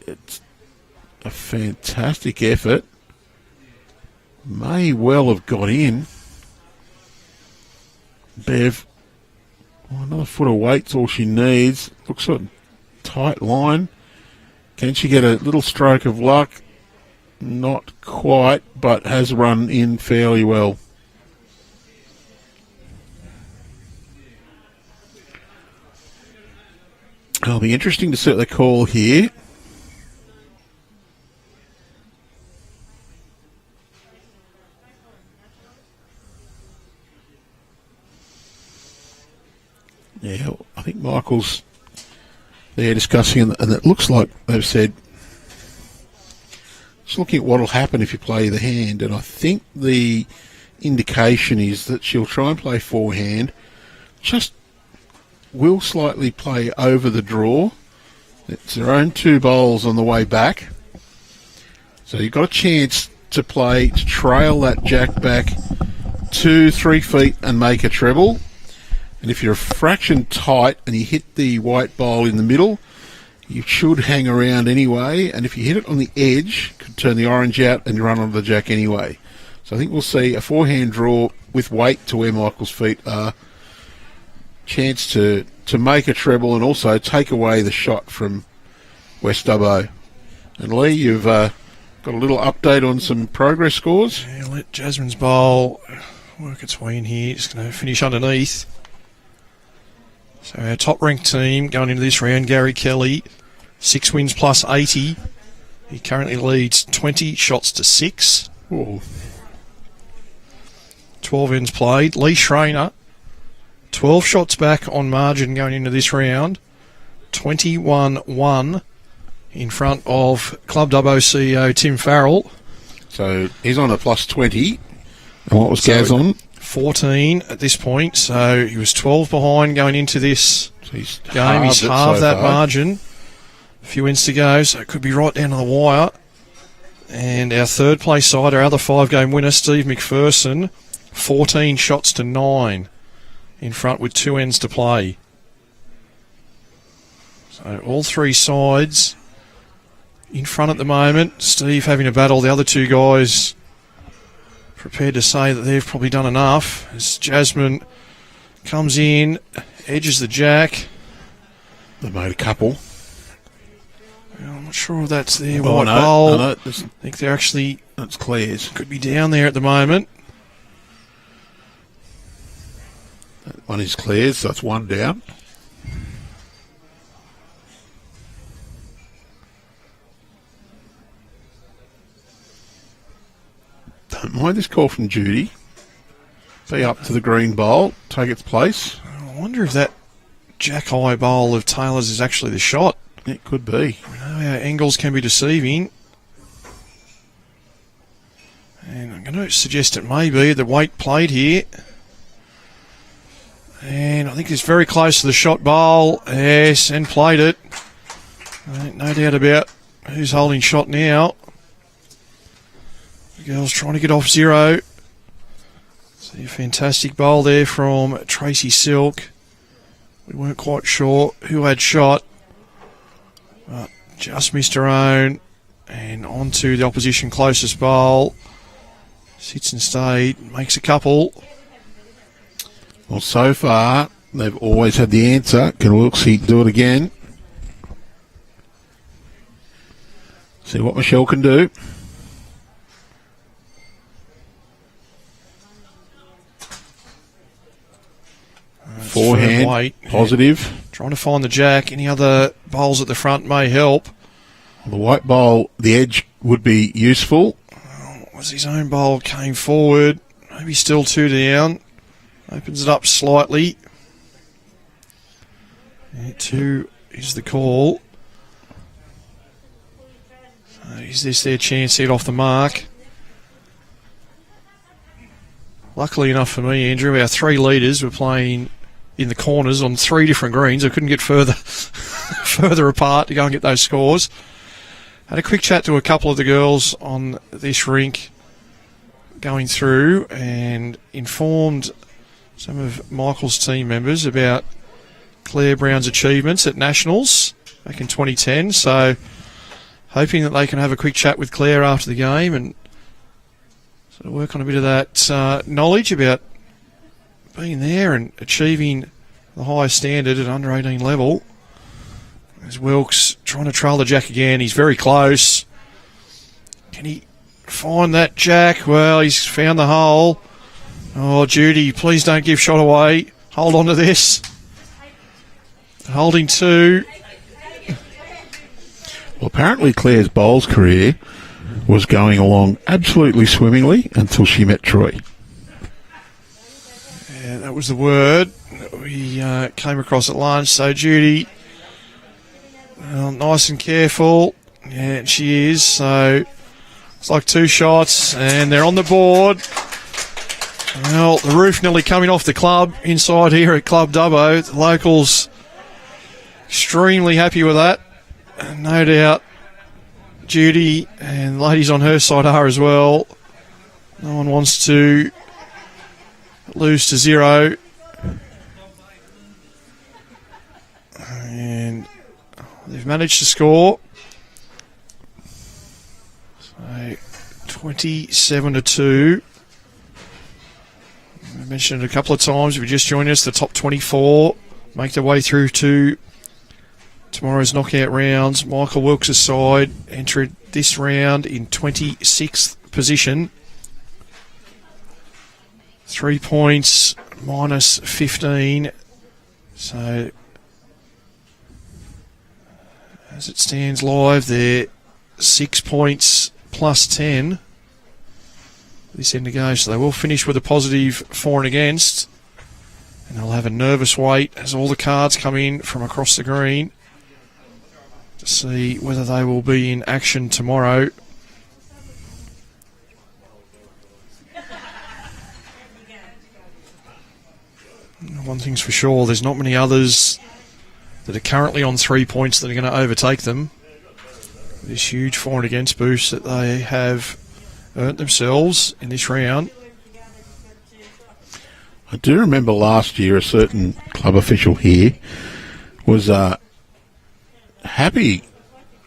It's a fantastic effort. May well have got in. Bev, another foot of weight's all she needs. Looks like a tight line. Can she get a little stroke of luck? Not quite, but has run in fairly well. It'll be interesting to see what they call here. Yeah, I think Michael's there discussing, and it looks like they've said, just looking at what will happen if you play the hand, and I think the indication is that she'll try and play forehand, just will slightly play over the draw. It's her own 2 bowls on the way back. So you've got a chance to trail that jack back 2-3 feet and make a treble. And if you're a fraction tight and you hit the white bowl in the middle, you should hang around anyway. And if you hit it on the edge, could turn the orange out and run onto the jack anyway. So I think we'll see a forehand draw with weight to where Michael's feet are. Chance to make a treble and also take away the shot from West Dubbo. And Lee, you've got a little update on some progress scores. Yeah, let Jasmine's bowl work its way in here. Just going to finish underneath. So our top-ranked team going into this round, Gary Kelly, 6 wins plus 80. He currently leads 20 shots to 6. Whoa. 12 ends played. Lee Schreiner, 12 shots back on margin going into this round. 21-1 in front of Club Dubbo CEO Tim Farrell. So he's on a plus 20. And what was Gaz on? 14 at this point. So he was 12 behind going into this game. He's halved that margin. A few ends to go, so it could be right down to the wire. And our third place side, our other 5-game winner, Steve McPherson, 14 shots to 9 in front with 2 ends to play. So all 3 sides in front at the moment. Steve having a battle. The other 2 guys prepared to say that they've probably done enough. As Jasmine comes in, edges the jack. They've made a couple. Well, I'm not sure if that's their white bowl. I think they're actually... That's Claire's. Could be down there at the moment. That one is Claire's, so that's 1 down. Don't mind this call from Judy. Be up to the green bowl, take its place. I wonder if that jack high bowl of Taylor's is actually the shot. It could be. We know how angles can be deceiving. And I'm going to suggest it may be the weight played here. And I think it's very close to the shot bowl. Yes, and played it. No doubt about who's holding shot now. The girls trying to get off 0. See a fantastic bowl there from Tracy Silk. We weren't quite sure who had shot, but just missed her own. And on to the opposition closest bowl. Sits and stayed, makes a couple. Well, so far, they've always had the answer. Can Wilkes do it again? See what Michelle can do. Forehand, positive. Yeah. Trying to find the jack. Any other bowls at the front may help. The white bowl, the edge would be useful. Was his own bowl came forward. Maybe still 2 down. Opens it up slightly. 2 is the call. So is this their chance to get off the mark? Luckily enough for me, Andrew, our 3 leaders were playing in the corners on 3 different greens. I couldn't get further apart to go and get those scores. Had a quick chat to a couple of the girls on this rink going through and informed some of Michael's team members about Claire Brown's achievements at Nationals back in 2010. So hoping that they can have a quick chat with Claire after the game and sort of work on a bit of that knowledge about being there and achieving the highest standard at under 18 level. There's Wilkes trying to trail the jack again. He's very close. Can he find that jack? Well, he's found the hole. Oh, Judy, please don't give shot away. Hold on to this. Holding 2. Well, apparently Claire's bowls career was going along absolutely swimmingly until she met Troy. Yeah, that was the word we came across at lunch. So Judy, well, nice and careful. Yeah, she is. So it's like 2 shots, and they're on the board. Well, the roof nearly coming off the club inside here at Club Dubbo. The locals extremely happy with that. And no doubt Judy and ladies on her side are as well. No one wants to lose to 0. And they've managed to score. So 27-2. I mentioned it a couple of times. If you just joined us, the top 24 make their way through to tomorrow's knockout rounds. Michael Wilkes' side entered this round in 26th position. 3 points minus 15. So as it stands live, they're 6 points plus 10. This end to go, so they will finish with a positive for and against, and they'll have a nervous wait as all the cards come in from across the green to see whether they will be in action tomorrow. One thing's for sure, there's not many others that are currently on 3 points that are going to overtake them. This huge for and against boost that they have earned themselves in this round. I do remember last year a certain club official here was happy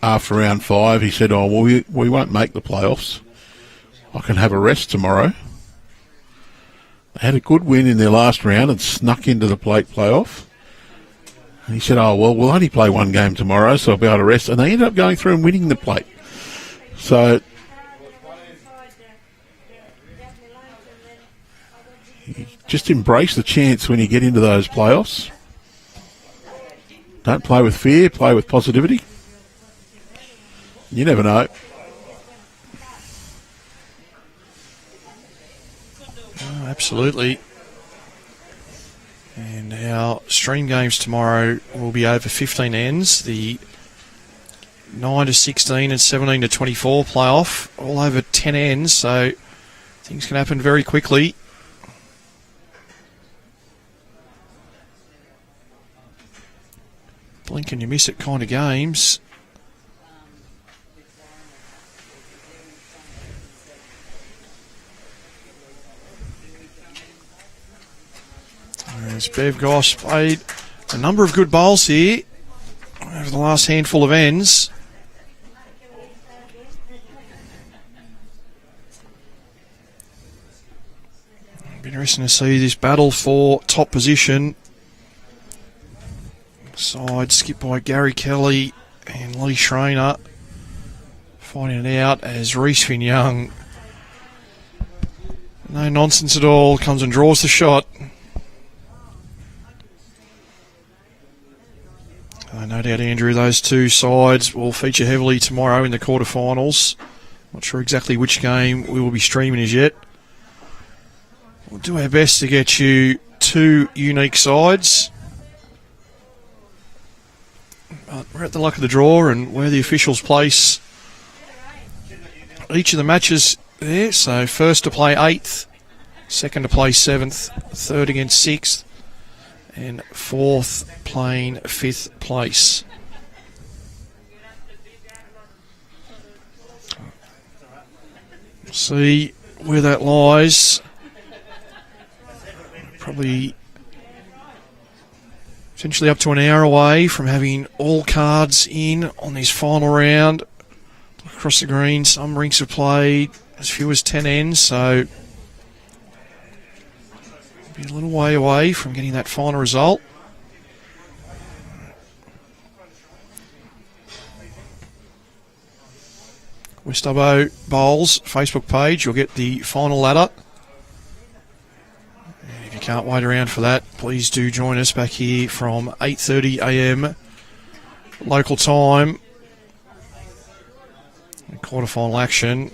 after round 5. He said, "Oh, well, we won't make the playoffs. I can have a rest tomorrow." They had a good win in their last round and snuck into the plate playoff. And he said, "Oh, well, we'll only play one game tomorrow, so I'll be able to rest." And they ended up going through and winning the plate. So just embrace the chance when you get into those playoffs. Don't play with fear, play with positivity. You never know. Oh, absolutely. And our stream games tomorrow will be over 15 ends. The 9 to 16 and 17 to 24 playoff, all over 10 ends, so things can happen very quickly. Blink and you miss it kind of games. As Bev Goss played a number of good bowls here over the last handful of ends. It'll be interesting to see this battle for top position. Side skipped by Gary Kelly and Lee Schreiner, finding it out as Reese Finn Young, no nonsense at all, comes and draws the shot. No doubt, Andrew, those two sides will feature heavily tomorrow in the quarterfinals. Not sure exactly which game we will be streaming as yet. We'll do our best to get you two unique sides. But we're at the luck of the draw and where the officials place each of the matches there. So first to play 8th, second to play 7th, third against 6th, and 4th playing 5th place. See where that lies. Probably essentially up to an hour away from having all cards in on this final round. Across the green, some rinks have played as few as 10 ends, so be a little way away from getting that final result. West Dubbo Bowls Facebook page, you'll get the final ladder. And if you can't wait around for that, please do join us back here from 8:30 a.m. local time. Quarterfinal action.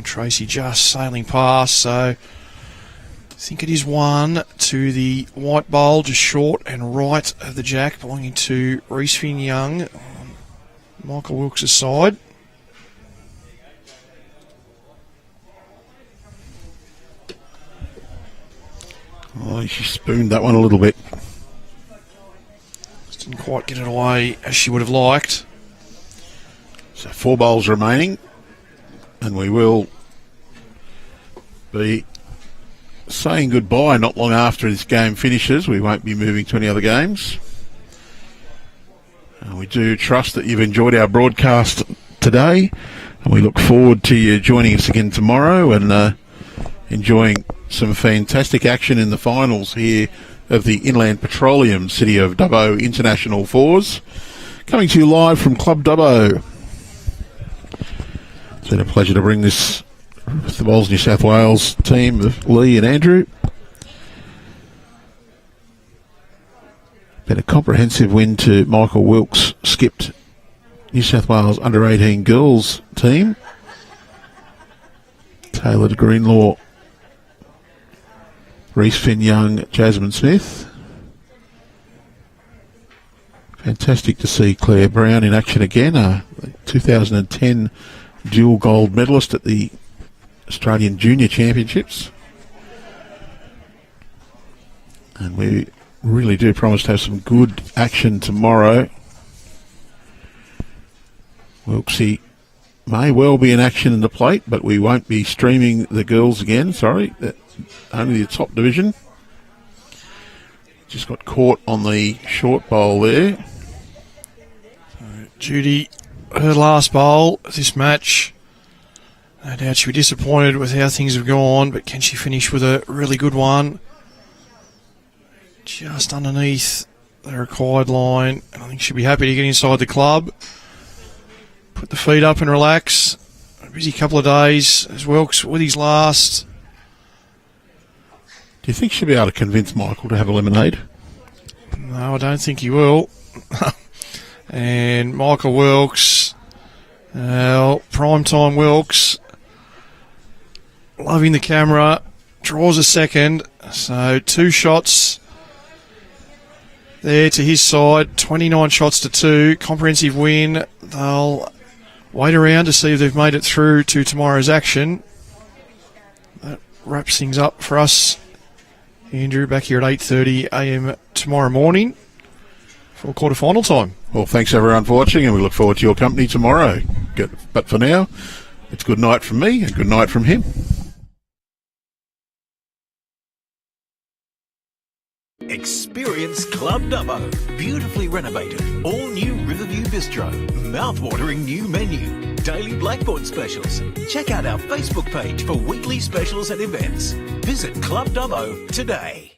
Tracy just sailing past, so I think it is 1 to the white bowl, just short and right of the jack, belonging to Reese Finn Young on Michael Wilkes' side. Oh, she spooned that one a little bit. Just didn't quite get it away as she would have liked. So 4 bowls remaining, and we will be saying goodbye not long after this game finishes. We won't be moving to any other games. We do trust that you've enjoyed our broadcast today, and we look forward to you joining us again tomorrow and enjoying some fantastic action in the finals here of the Inland Petroleum City of Dubbo International Fours. Coming to you live from Club Dubbo. It's been a pleasure to bring this with the Bowls New South Wales team of Lee and Andrew. Been a comprehensive win to Michael Wilks, skipped New South Wales under-18 girls team. Taylor de Greenlaw, Reese Finn Young, Jasmine Smith. Fantastic to see Claire Brown in action again, a 2010 dual gold medalist at the Australian Junior Championships. And we really do promise to have some good action tomorrow. Wilksy may well be in action in the plate, but we won't be streaming the girls again, sorry. Only the top division. Just got caught on the short bowl there. Judy, her last bowl of this match. No doubt she'll be disappointed with how things have gone, but can she finish with a really good one? Just underneath the required line. I think she'll be happy to get inside the club. Put the feet up and relax. A busy couple of days as Wilkes with his last. Do you think she'll be able to convince Michael to have a lemonade? No, I don't think he will. And Michael Wilkes, primetime Wilkes, loving the camera, draws a second. So 2 shots there to his side, 29 shots to 2, comprehensive win. They'll wait around to see if they've made it through to tomorrow's action. That wraps things up for us, Andrew, back here at 8:30 a.m. tomorrow morning for quarter-final time. Well, thanks everyone for watching, and we look forward to your company tomorrow. But for now, it's good night from me and good night from him. Experience Club Dubbo. Beautifully renovated. All new Riverview Bistro. Mouth-watering new menu. Daily Blackboard specials. Check out our Facebook page for weekly specials and events. Visit Club Dubbo today.